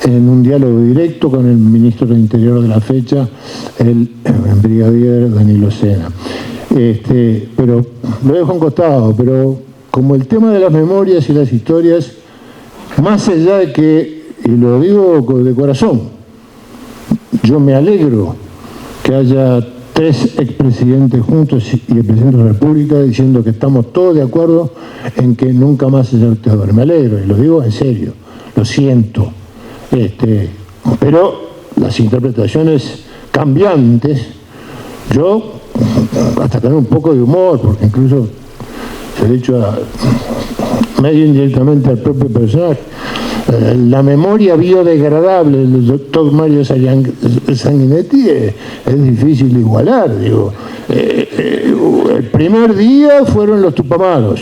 Speaker 4: en un diálogo directo con el ministro del Interior de la fecha, el brigadier Danilo Sena. Pero lo dejo a un costado, pero como el tema de las memorias y las historias, más allá de que, y lo digo de corazón, yo me alegro que haya 3 expresidentes juntos y el presidente de la República diciendo que estamos todos de acuerdo en que nunca más se haya dictadura. Me alegro, y lo digo en serio, lo siento. Pero las interpretaciones cambiantes, yo hasta tener un poco de humor, porque incluso se le ha hecho medio indirectamente al propio personaje. La memoria biodegradable del doctor Mario Sanguinetti es difícil de igualar, digo. El primer día fueron los Tupamaros,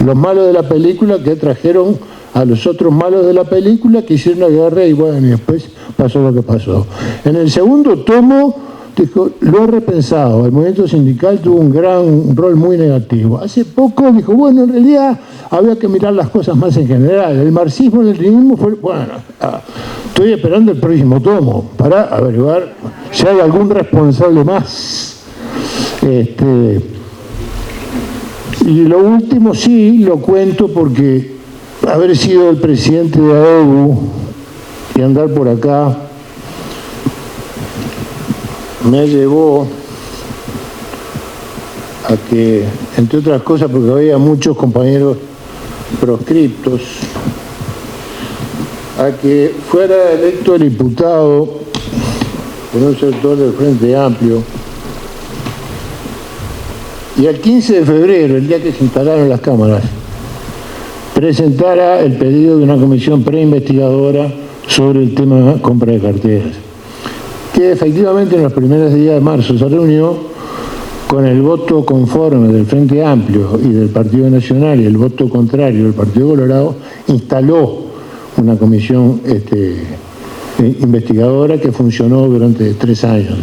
Speaker 4: los malos de la película que trajeron a los otros malos de la película que hicieron la guerra y bueno, y después pasó lo que pasó. En el segundo tomo, dijo, lo he repensado, el movimiento sindical tuvo un rol muy negativo. Hace poco dijo, bueno, en realidad había que mirar las cosas más en general. El marxismo y el leninismo fue, bueno, estoy esperando el próximo tomo para averiguar si hay algún responsable más. Y lo último sí, lo cuento porque haber sido el presidente de AEBU y andar por acá me llevó a que, entre otras cosas, porque había muchos compañeros proscriptos, a que fuera electo diputado por un sector del Frente Amplio. Y el 15 de febrero, el día que se instalaron las cámaras, presentara el pedido de una comisión preinvestigadora sobre el tema de compra de carteras, que efectivamente en los primeros días de marzo se reunió con el voto conforme del Frente Amplio y del Partido Nacional y el voto contrario del Partido Colorado, instaló una comisión investigadora que funcionó durante 3 años.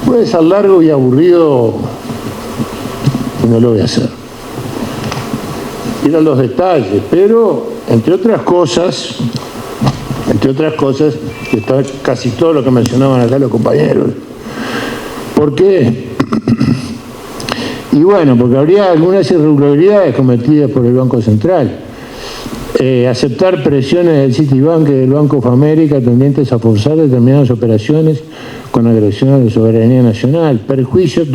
Speaker 4: Puede ser largo y aburrido y no lo voy a hacer. Ir a los detalles, pero entre otras cosas, que está casi todo lo que mencionaban acá los compañeros. ¿Por qué? Y bueno, porque habría algunas irregularidades cometidas por el Banco Central. Aceptar presiones del Citibank y del Banco of America tendientes a forzar determinadas operaciones con agresión a la soberanía nacional. Perjuicios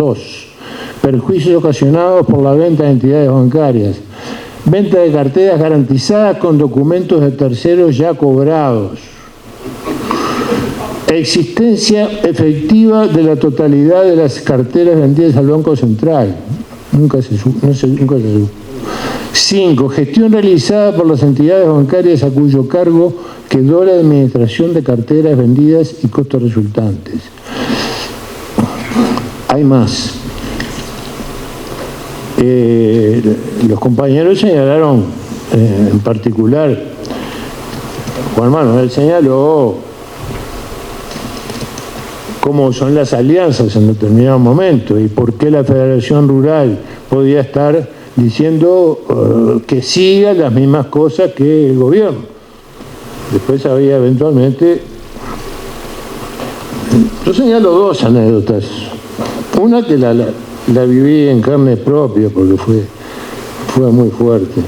Speaker 4: ocasionados por la venta de entidades bancarias. Venta de carteras garantizadas con documentos de terceros ya cobrados. Existencia efectiva de la totalidad de las carteras vendidas al Banco Central. Nunca se supo. 5. Gestión realizada por las entidades bancarias a cuyo cargo quedó la administración de carteras vendidas y costos resultantes. Hay más. Los compañeros señalaron, en particular, Juan Manuel señaló cómo son las alianzas en determinado momento y por qué la Federación Rural podía estar diciendo que siga las mismas cosas que el gobierno. Después había eventualmente... Yo señalo 2 anécdotas. Una que la viví en carne propia porque fue muy fuerte.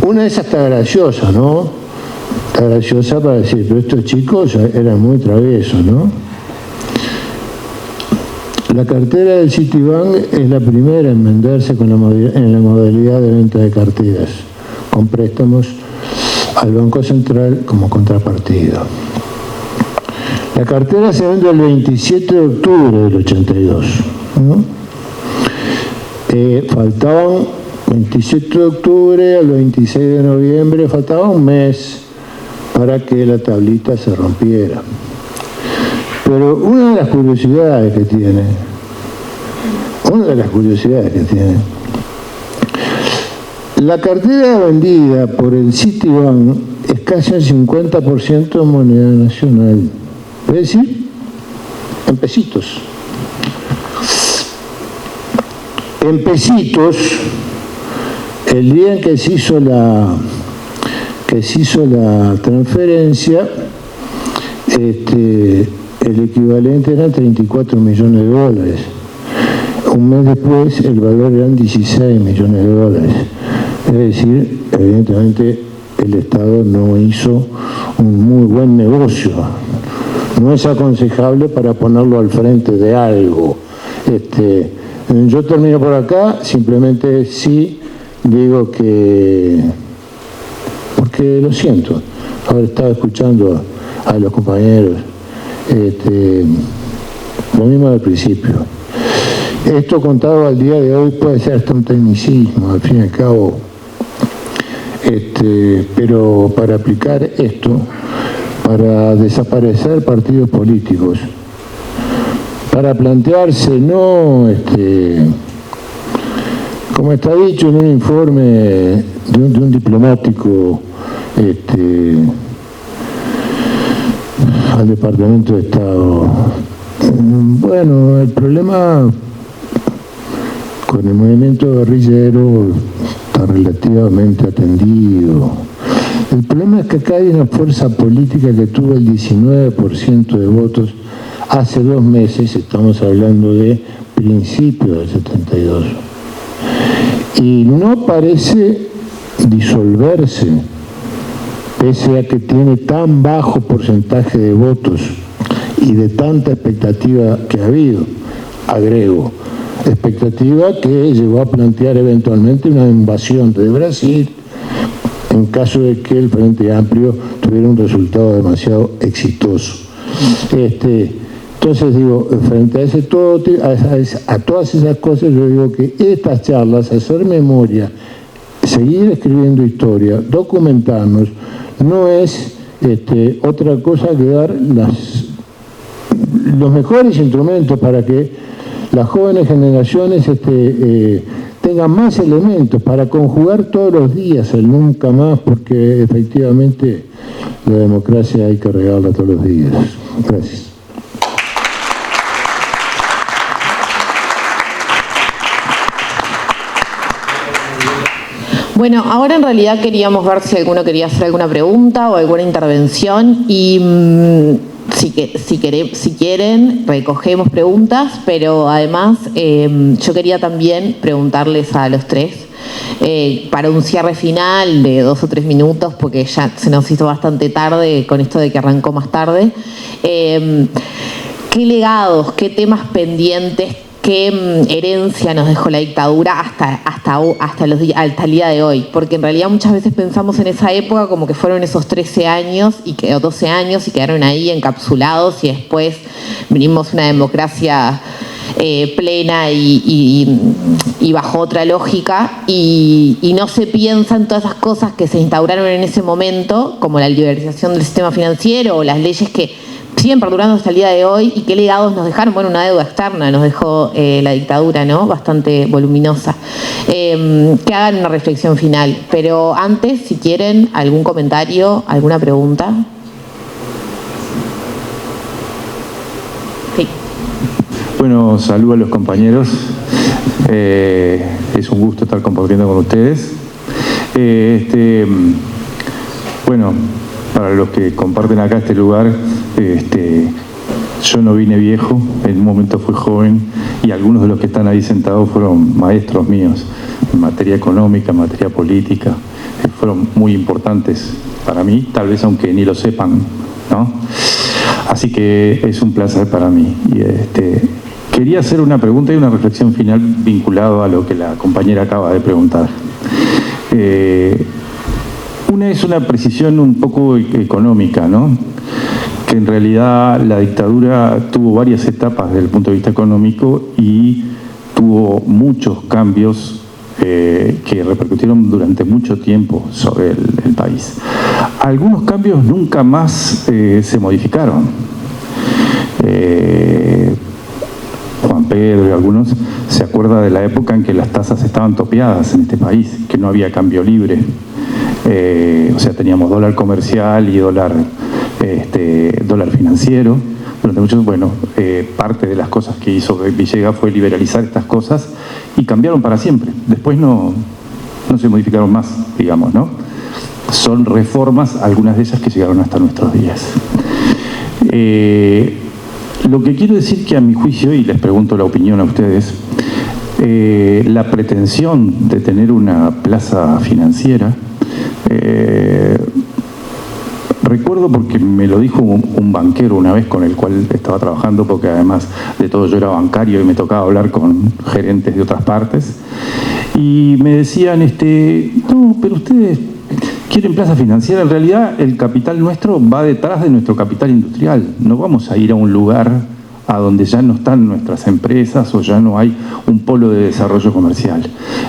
Speaker 4: Una de esas está graciosa, ¿no? Está graciosa para decir, pero estos chicos eran muy traviesos, ¿no? La cartera del Citibank es la primera en venderse en la modalidad de venta de carteras, con préstamos al Banco Central como contrapartida. La cartera se vende el 27 de octubre del 82. ¿No? Faltaban 27 de octubre al 26 de noviembre, faltaba un mes para que la tablita se rompiera. Pero una de las curiosidades que tiene, la cartera vendida por el Citibank es casi el 50% en moneda nacional, es decir, en pesitos. En pesitos, el día en que se hizo la transferencia, el equivalente eran 34 millones de dólares. Un mes después el valor eran 16 millones de dólares. Es decir, evidentemente el Estado no hizo un muy buen negocio. No es aconsejable para ponerlo al frente de algo. Yo termino por acá, simplemente sí digo que, porque lo siento, haber estado escuchando a los compañeros. Lo mismo del principio. Esto contado al día de hoy puede ser hasta un tecnicismo, al fin y al cabo. Pero para aplicar esto, para desaparecer partidos políticos, para plantearse no, como está dicho en un informe de un diplomático al Departamento de Estado. Bueno, el problema con el movimiento guerrillero está relativamente atendido. El problema es que acá hay una fuerza política que tuvo el 19% de votos hace 2 meses, estamos hablando de principios del 72. Y no parece disolverse, pese a que tiene tan bajo porcentaje de votos y de tanta expectativa que ha habido. Agrego, expectativa que llegó a plantear eventualmente una invasión de Brasil en caso de que el Frente Amplio tuviera un resultado demasiado exitoso. Entonces digo, frente a todas esas cosas, yo digo que estas charlas, hacer memoria, seguir escribiendo historia, documentarnos, no es otra cosa que dar los mejores instrumentos para que las jóvenes generaciones tengan más elementos para conjugar todos los días el nunca más, porque efectivamente la democracia hay que regarla todos los días. Gracias.
Speaker 1: Bueno, ahora en realidad queríamos ver si alguno quería hacer alguna pregunta o alguna intervención y si quieren recogemos preguntas, pero además yo quería también preguntarles a los tres para un cierre final de 2 o 3 minutos, porque ya se nos hizo bastante tarde con esto de que arrancó más tarde. ¿Qué legados, qué temas pendientes, qué herencia nos dejó la dictadura hasta el día de hoy? Porque en realidad muchas veces pensamos en esa época como que fueron esos 13 años o 12 años y quedaron ahí encapsulados, y después vinimos una democracia plena y bajo otra lógica, y no se piensa en todas esas cosas que se instauraron en ese momento, como la liberalización del sistema financiero o las leyes que siguen perdurando hasta el día de hoy. ¿Y qué legados nos dejaron? Bueno, una deuda externa nos dejó la dictadura, ¿no? Bastante voluminosa. Que hagan una reflexión final. Pero antes, si quieren, algún comentario, alguna pregunta. Sí.
Speaker 5: Bueno, saludo a los compañeros. Es un gusto estar compartiendo con ustedes. Bueno, para los que comparten acá este lugar, yo no vine viejo, en un momento fui joven, y algunos de los que están ahí sentados fueron maestros míos en materia económica, en materia política, fueron muy importantes para mí, tal vez aunque ni lo sepan, ¿no? Así que es un placer para mí. Y quería hacer una pregunta y una reflexión final vinculado a lo que la compañera acaba de preguntar. Una es una precisión un poco económica, ¿no? Que en realidad la dictadura tuvo varias etapas desde el punto de vista económico y tuvo muchos cambios que repercutieron durante mucho tiempo sobre el país. Algunos cambios nunca más se modificaron. Juan Pedro y algunos se acuerdan de la época en que las tasas estaban topeadas en este país, que no había cambio libre. O sea, teníamos dólar comercial y dólar financiero. Durante muchos, parte de las cosas que hizo Villegas fue liberalizar estas cosas y cambiaron para siempre. Después no se modificaron más, digamos, ¿no? Son reformas, algunas de ellas que llegaron hasta nuestros días. Lo que quiero decir que a mi juicio, y les pregunto la opinión a ustedes, la pretensión de tener una plaza financiera, recuerdo porque me lo dijo un banquero una vez con el cual estaba trabajando, porque además de todo yo era bancario y me tocaba hablar con gerentes de otras partes, y me decían, no, pero ustedes quieren plaza financiera. En realidad el capital nuestro va detrás de nuestro capital industrial. No vamos a ir a un lugar a donde ya no están nuestras empresas o ya no hay un polo de desarrollo comercial.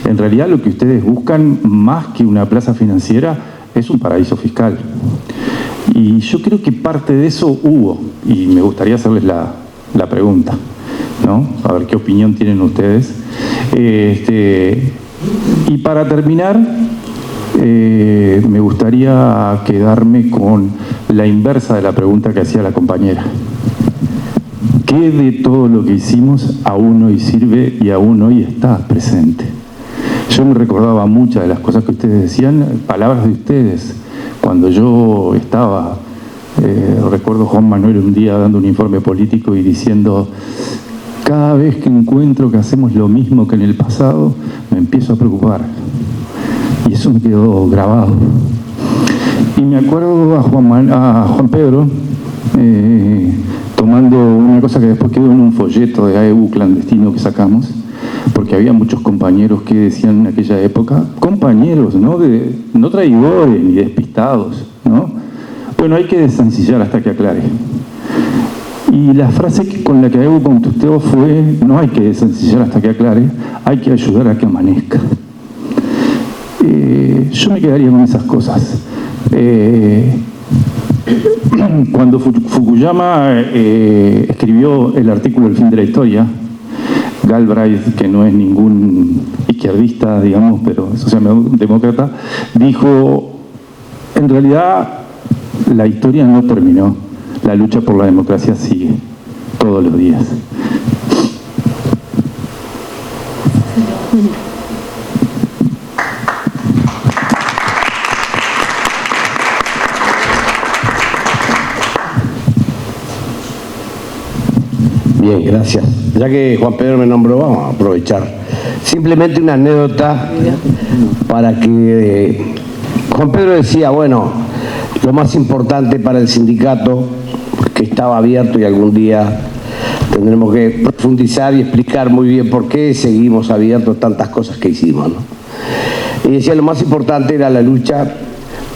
Speaker 5: En realidad lo que ustedes buscan, más que una plaza financiera, es un paraíso fiscal. Y yo creo que parte de eso hubo, y me gustaría hacerles la pregunta, ¿no? A ver qué opinión tienen ustedes. Y para terminar, me gustaría quedarme con la inversa de la pregunta que hacía la compañera. ¿Qué de todo lo que hicimos aún hoy sirve y aún hoy está presente? Yo me recordaba muchas de las cosas que ustedes decían, palabras de ustedes. Cuando yo estaba, recuerdo Juan Manuel un día dando un informe político y diciendo: cada vez que encuentro que hacemos lo mismo que en el pasado, me empiezo a preocupar. Y eso me quedó grabado. Y me acuerdo a Juan Pedro tomando una cosa que después quedó en un folleto de AEU clandestino que sacamos, porque había muchos compañeros que decían en aquella época, compañeros, no traidores ni despistados, ¿no? Bueno, hay que desencillar hasta que aclare. Y la frase con la que AEU contestó fue: no hay que desencillar hasta que aclare, hay que ayudar a que amanezca. Yo me quedaría con esas cosas. Cuando Fukuyama escribió el artículo El fin de la historia, Galbraith, que no es ningún izquierdista, digamos, pero es socialdemócrata, dijo: en realidad la historia no terminó, la lucha por la democracia sigue todos los días.
Speaker 6: Bien, gracias. Ya que Juan Pedro me nombró, vamos a aprovechar. Simplemente una anécdota para que... Juan Pedro decía, bueno, lo más importante para el sindicato, que estaba abierto y algún día tendremos que profundizar y explicar muy bien por qué seguimos abiertos tantas cosas que hicimos, ¿no? Y decía, lo más importante era la lucha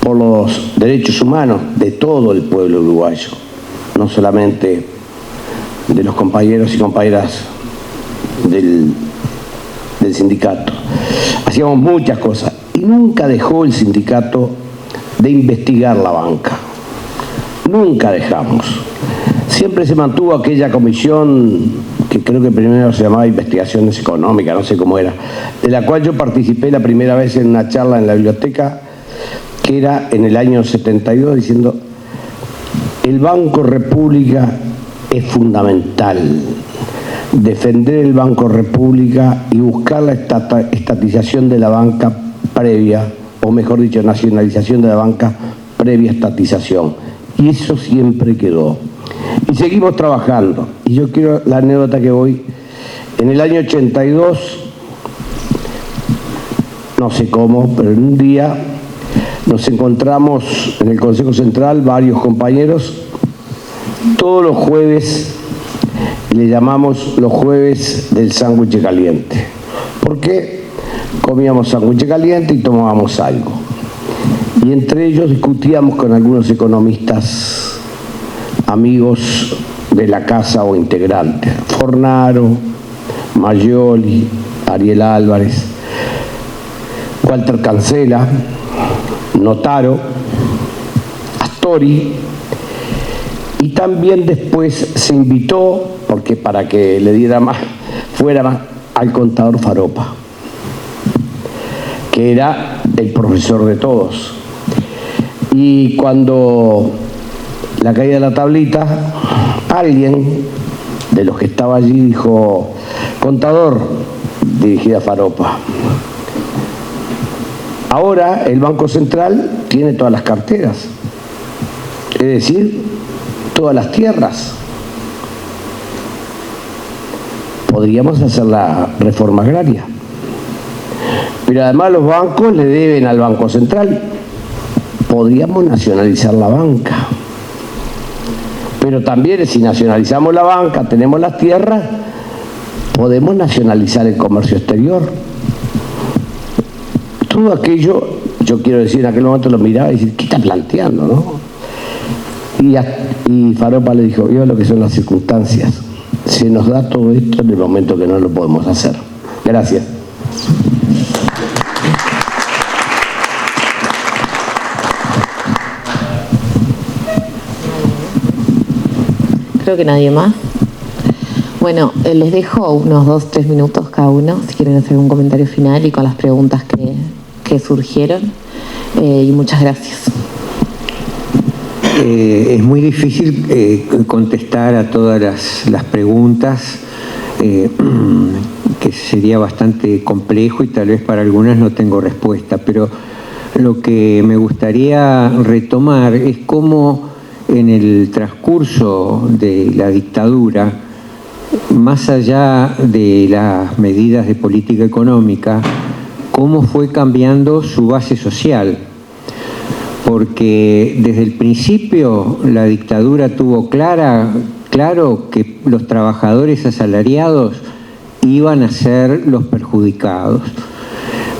Speaker 6: por los derechos humanos de todo el pueblo uruguayo, no solamente de los compañeros y compañeras del sindicato. Hacíamos muchas cosas y nunca dejó el sindicato de investigar la banca. Nunca dejamos. Siempre se mantuvo aquella comisión que creo que primero se llamaba Investigaciones Económicas, no sé cómo era, de la cual yo participé la primera vez en una charla en la biblioteca, que era en el año 72, diciendo: el Banco República es fundamental. Defender el Banco República y buscar la estatización de la banca previa, o mejor dicho, nacionalización de la banca previa estatización. Y eso siempre quedó. Y seguimos trabajando. Y yo quiero la anécdota que voy. En el año 82, no sé cómo, pero en un día nos encontramos en el Consejo Central varios compañeros. Todos los jueves le llamamos los jueves del sándwich caliente. ¿Por qué? Comíamos sándwich caliente y tomábamos algo. Y entre ellos discutíamos con algunos economistas amigos de la casa o integrantes. Fornaro, Maggioli, Ariel Álvarez, Walter Cancela, Notaro, Astori. Y también después se invitó, porque para que le diera más, fuera más, al contador Faropa, que era el profesor de todos. Y cuando la caída de la tablita, alguien de los que estaba allí dijo: contador, dirigida a Faropa, ahora el Banco Central tiene todas las carteras, es decir, todas las tierras. Podríamos hacer la reforma agraria. Pero además los bancos le deben al Banco Central. Podríamos nacionalizar la banca. Pero también si nacionalizamos la banca, tenemos las tierras, podemos nacionalizar el comercio exterior. Todo aquello yo quiero decir, en aquel momento lo miraba y decía, ¿qué está planteando, no? Y Faraopa le dijo, vio lo que son las circunstancias. Se nos da todo esto en el momento que no lo podemos hacer. Gracias.
Speaker 1: Creo que nadie más. Bueno, les dejo unos 2-3 minutos cada uno, si quieren hacer un comentario final y con las preguntas que surgieron. Y muchas gracias.
Speaker 2: Es muy difícil contestar a todas las preguntas, que sería bastante complejo y tal vez para algunas no tengo respuesta, pero lo que me gustaría retomar es cómo en el transcurso de la dictadura, más allá de las medidas de política económica, cómo fue cambiando su base social. Porque desde el principio la dictadura tuvo claro que los trabajadores asalariados iban a ser los perjudicados.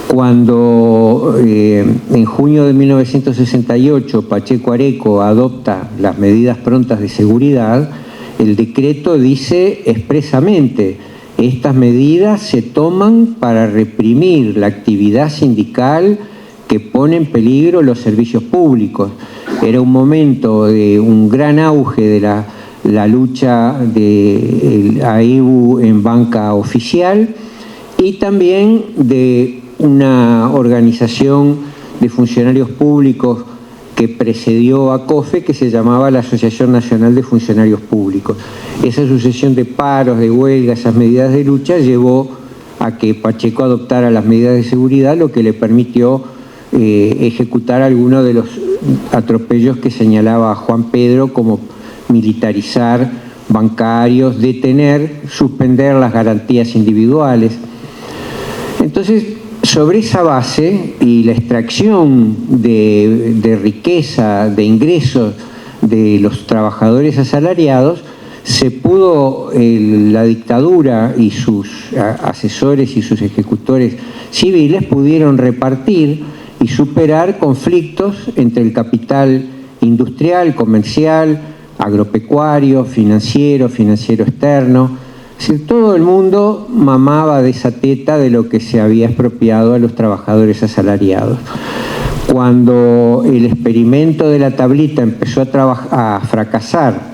Speaker 2: Cuando en junio de 1968 Pacheco Areco adopta las medidas prontas de seguridad, el decreto dice expresamente: estas medidas se toman para reprimir la actividad sindical que pone en peligro los servicios públicos. Era un momento de un gran auge de la lucha de AEBU en banca oficial y también de una organización de funcionarios públicos que precedió a COFE, que se llamaba la Asociación Nacional de Funcionarios Públicos. Esa sucesión de paros, de huelgas, esas medidas de lucha llevó a que Pacheco adoptara las medidas de seguridad, lo que le permitió ejecutar algunos de los atropellos que señalaba Juan Pedro, como militarizar bancarios, detener, suspender las garantías individuales. Entonces, sobre esa base y la extracción de riqueza, de ingresos de los trabajadores asalariados, se pudo, la dictadura y sus asesores y sus ejecutores civiles pudieron repartir y superar conflictos entre el capital industrial, comercial, agropecuario, financiero externo. Es decir, todo el mundo mamaba de esa teta de lo que se había expropiado a los trabajadores asalariados. Cuando el experimento de la tablita empezó a fracasar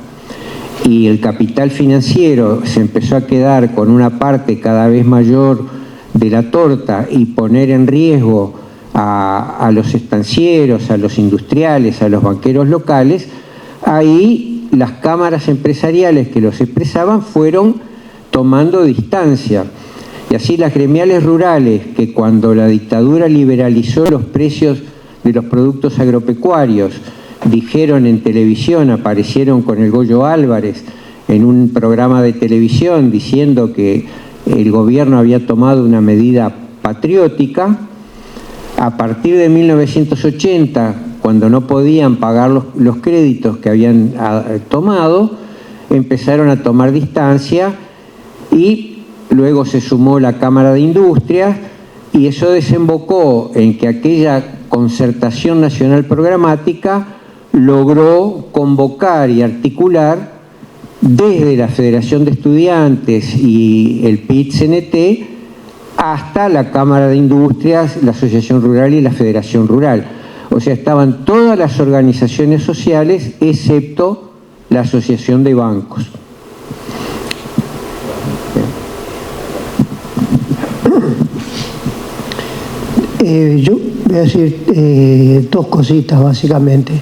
Speaker 2: y el capital financiero se empezó a quedar con una parte cada vez mayor de la torta y poner en riesgo a los estancieros, a los industriales, a los banqueros locales, ahí las cámaras empresariales que los expresaban fueron tomando distancia. Y así las gremiales rurales, que cuando la dictadura liberalizó los precios de los productos agropecuarios, dijeron en televisión, aparecieron con el Goyo Álvarez en un programa de televisión diciendo que el gobierno había tomado una medida patriótica. A partir de 1980, cuando no podían pagar los créditos que habían tomado, empezaron a tomar distancia y luego se sumó la Cámara de Industrias y eso desembocó en que aquella concertación nacional programática logró convocar y articular desde la Federación de Estudiantes y el PIT-CNT hasta la Cámara de Industrias, la Asociación Rural y la Federación Rural. O sea, estaban todas las organizaciones sociales excepto la Asociación de Bancos.
Speaker 3: Yo voy a decir dos cositas básicamente.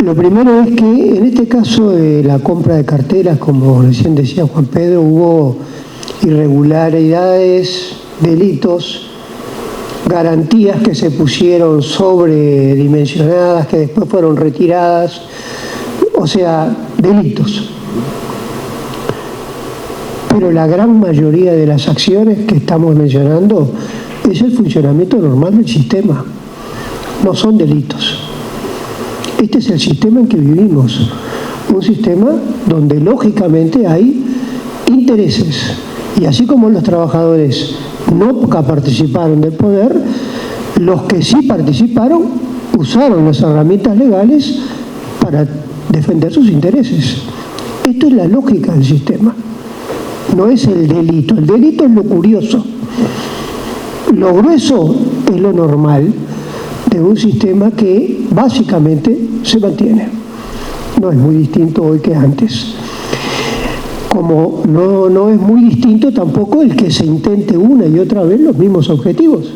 Speaker 3: Lo primero es que en este caso de la compra de carteras, como recién decía Juan Pedro, hubo irregularidades, delitos, garantías que se pusieron sobredimensionadas, que después fueron retiradas, o sea, delitos. Pero la gran mayoría de las acciones que estamos mencionando es el funcionamiento normal del sistema, no son delitos. Este es el sistema en que vivimos, un sistema donde lógicamente hay intereses. Y así como los trabajadores nunca participaron del poder, los que sí participaron usaron las herramientas legales para defender sus intereses. Esto es la lógica del sistema, no es el delito. El delito es lo curioso. Lo grueso es lo normal de un sistema que básicamente se mantiene. No es muy distinto hoy que antes. Como no es muy distinto tampoco el que se intente una y otra vez los mismos objetivos.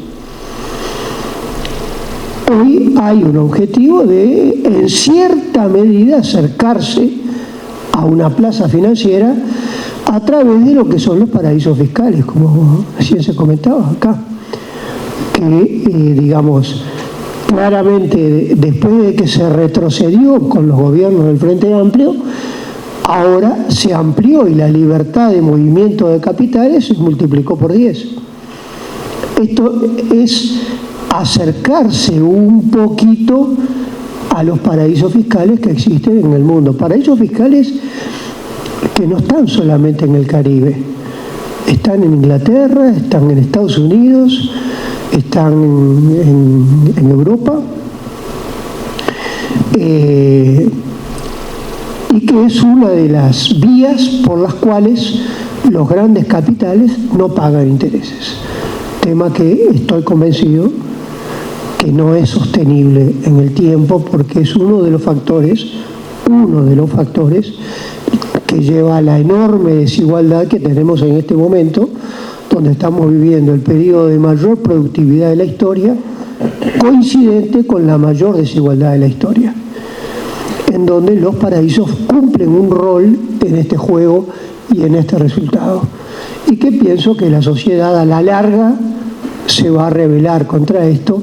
Speaker 3: Hoy hay un objetivo de, en cierta medida, acercarse a una plaza financiera a través de lo que son los paraísos fiscales, como recién se comentaba acá, que, digamos, claramente después de que se retrocedió con los gobiernos del Frente Amplio, ahora se amplió y la libertad de movimiento de capitales se multiplicó por 10. Esto es acercarse un poquito a los paraísos fiscales que existen en el mundo. Paraísos fiscales que no están solamente en el Caribe, están en Inglaterra, están en Estados Unidos, están en Europa, y que es una de las vías por las cuales los grandes capitales no pagan intereses. Tema que estoy convencido que no es sostenible en el tiempo, porque es uno de los factores que lleva a la enorme desigualdad que tenemos en este momento, donde estamos viviendo el periodo de mayor productividad de la historia, coincidente con la mayor desigualdad de la historia, en donde los paraísos cumplen un rol en este juego y en este resultado. Y que pienso que la sociedad a la larga se va a rebelar contra esto,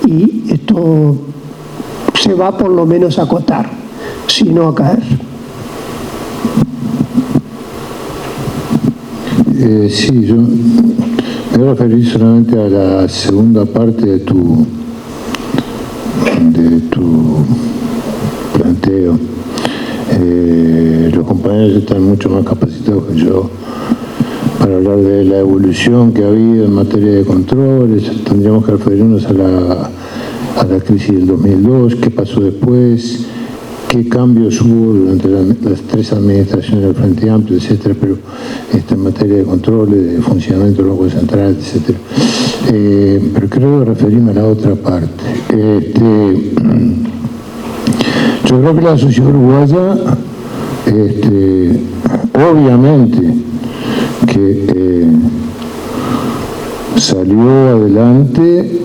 Speaker 3: y esto se va por lo menos a acotar, sino a caer.
Speaker 4: Sí, yo me voy a referir solamente a la segunda parte de tu planteo. Los compañeros están mucho más capacitados que yo para hablar de la evolución que ha habido en materia de controles. Tendríamos que referirnos a la crisis del 2002, qué pasó después, qué cambios hubo durante las 3 administraciones del Frente Amplio, etcétera, pero en materia de controles, de funcionamiento del Banco Central, etcétera. Pero quiero referirme a la otra parte. Yo creo que la sociedad uruguaya, obviamente, que salió adelante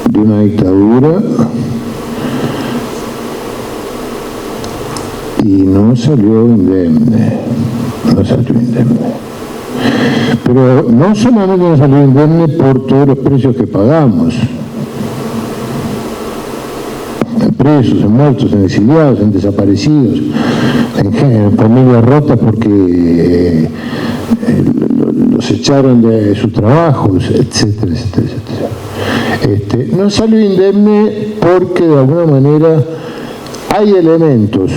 Speaker 4: de una dictadura y no salió indemne. Pero no solamente no salió indemne por todos los precios que pagamos, en presos, en muertos, en exiliados, en desaparecidos, en familias rotas porque los echaron de sus trabajos, etcétera, etcétera, etcétera. No salió indemne porque de alguna manera hay elementos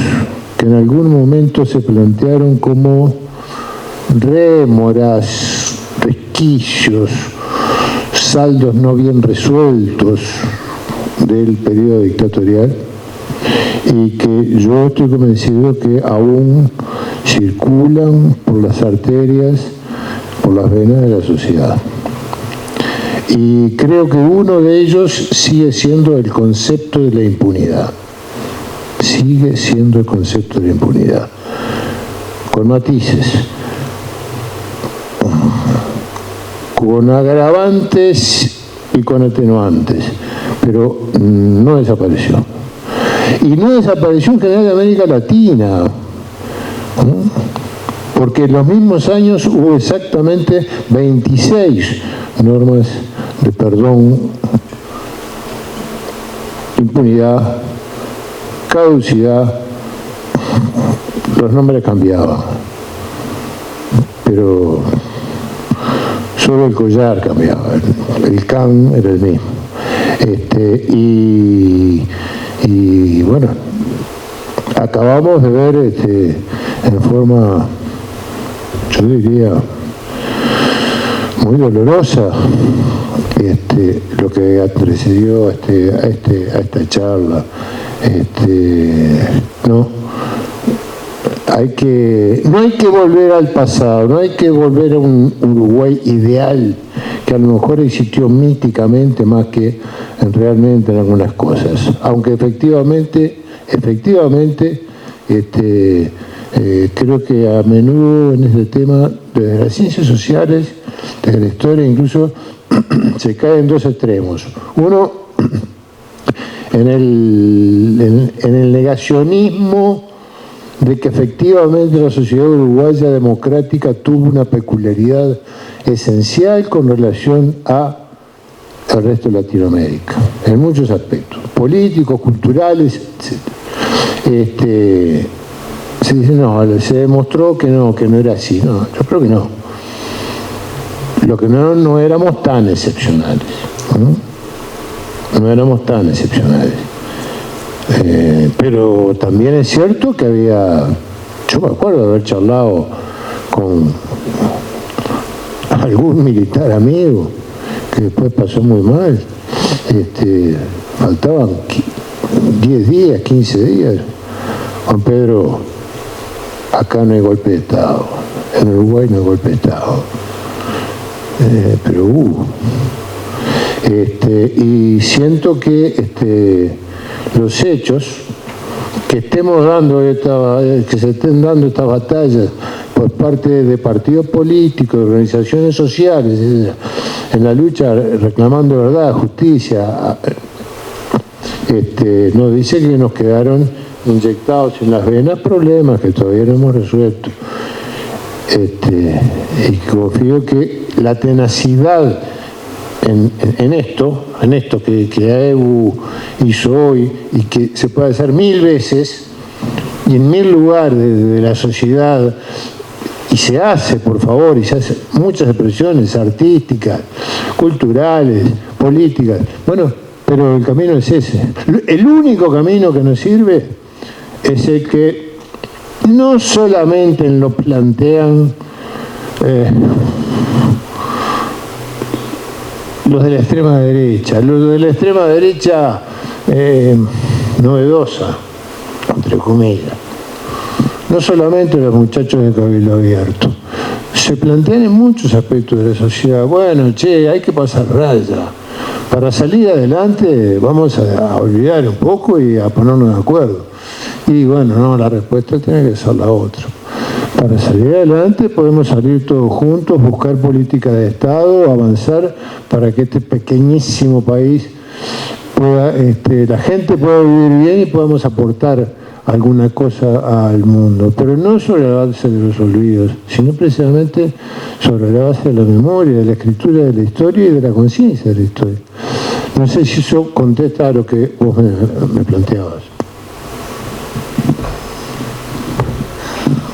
Speaker 4: que en algún momento se plantearon como rémoras, resquicios, saldos no bien resueltos del periodo dictatorial, y que yo estoy convencido que aún circulan por las arterias, por las venas de la sociedad. Y creo que uno de ellos sigue siendo el concepto de la impunidad. Sigue siendo el concepto de la impunidad, con matices, con agravantes y con atenuantes, pero no desapareció. Y no desapareció en general de América Latina, porque en los mismos años hubo exactamente 26 normas de perdón, impunidad, caducidad, los nombres cambiaban, pero solo el collar cambiaba, el can era el mismo. Y bueno, acabamos de ver en forma, yo diría, muy dolorosa lo que antecedió a esta charla. No hay que volver al pasado, no hay que volver a un Uruguay ideal que a lo mejor existió míticamente más que realmente en algunas cosas, aunque efectivamente creo que a menudo en este tema, desde las ciencias sociales, desde la historia incluso, se cae en dos extremos. Uno, en el negacionismo de que efectivamente la sociedad uruguaya democrática tuvo una peculiaridad esencial con relación al resto de Latinoamérica, en muchos aspectos, políticos, culturales, etc. Se dice, no, se demostró que no era así. No, yo creo que no. Lo que no éramos tan excepcionales. No éramos tan excepcionales. Pero también es cierto que yo me acuerdo de haber charlado con algún militar amigo que después pasó muy mal. Faltaban 10 días, 15 días. Juan Pedro, acá no hay golpe de Estado, en Uruguay no hay golpe de Estado, pero hubo. Y siento que los hechos que estemos dando que se estén dando estas batallas por parte de partidos políticos, de organizaciones sociales, en la lucha reclamando verdad, justicia, nos dice que nos quedaron inyectados en las venas problemas que todavía no hemos resuelto. Y confío que la tenacidad en esto que AEBU hizo hoy y que se puede hacer 1000 veces y en 1000 lugares de la sociedad, y se hace, por favor, y se hacen muchas expresiones artísticas, culturales, políticas. Bueno, pero el camino es ese. El único camino que nos sirve es el que no solamente lo plantean los de la extrema derecha, novedosa, entre comillas. No solamente los muchachos de Cabildo Abierto. Se plantean en muchos aspectos de la sociedad. Bueno, hay que pasar raya. Para salir adelante vamos a olvidar un poco y a ponernos de acuerdo. Y bueno, no, la respuesta tiene que ser la otra. Para salir adelante podemos salir todos juntos, buscar política de Estado, avanzar para que este pequeñísimo país pueda, la gente pueda vivir bien y podamos aportar alguna cosa al mundo, pero no sobre la base de los olvidos, sino precisamente sobre la base de la memoria, de la escritura de la historia y de la conciencia de la historia. No sé si eso contesta a lo que vos me planteabas.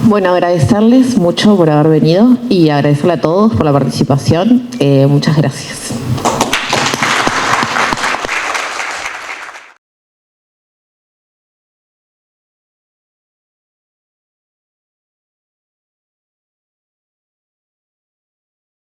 Speaker 1: Bueno, agradecerles mucho por haber venido y agradecerle a todos por la participación. Muchas gracias.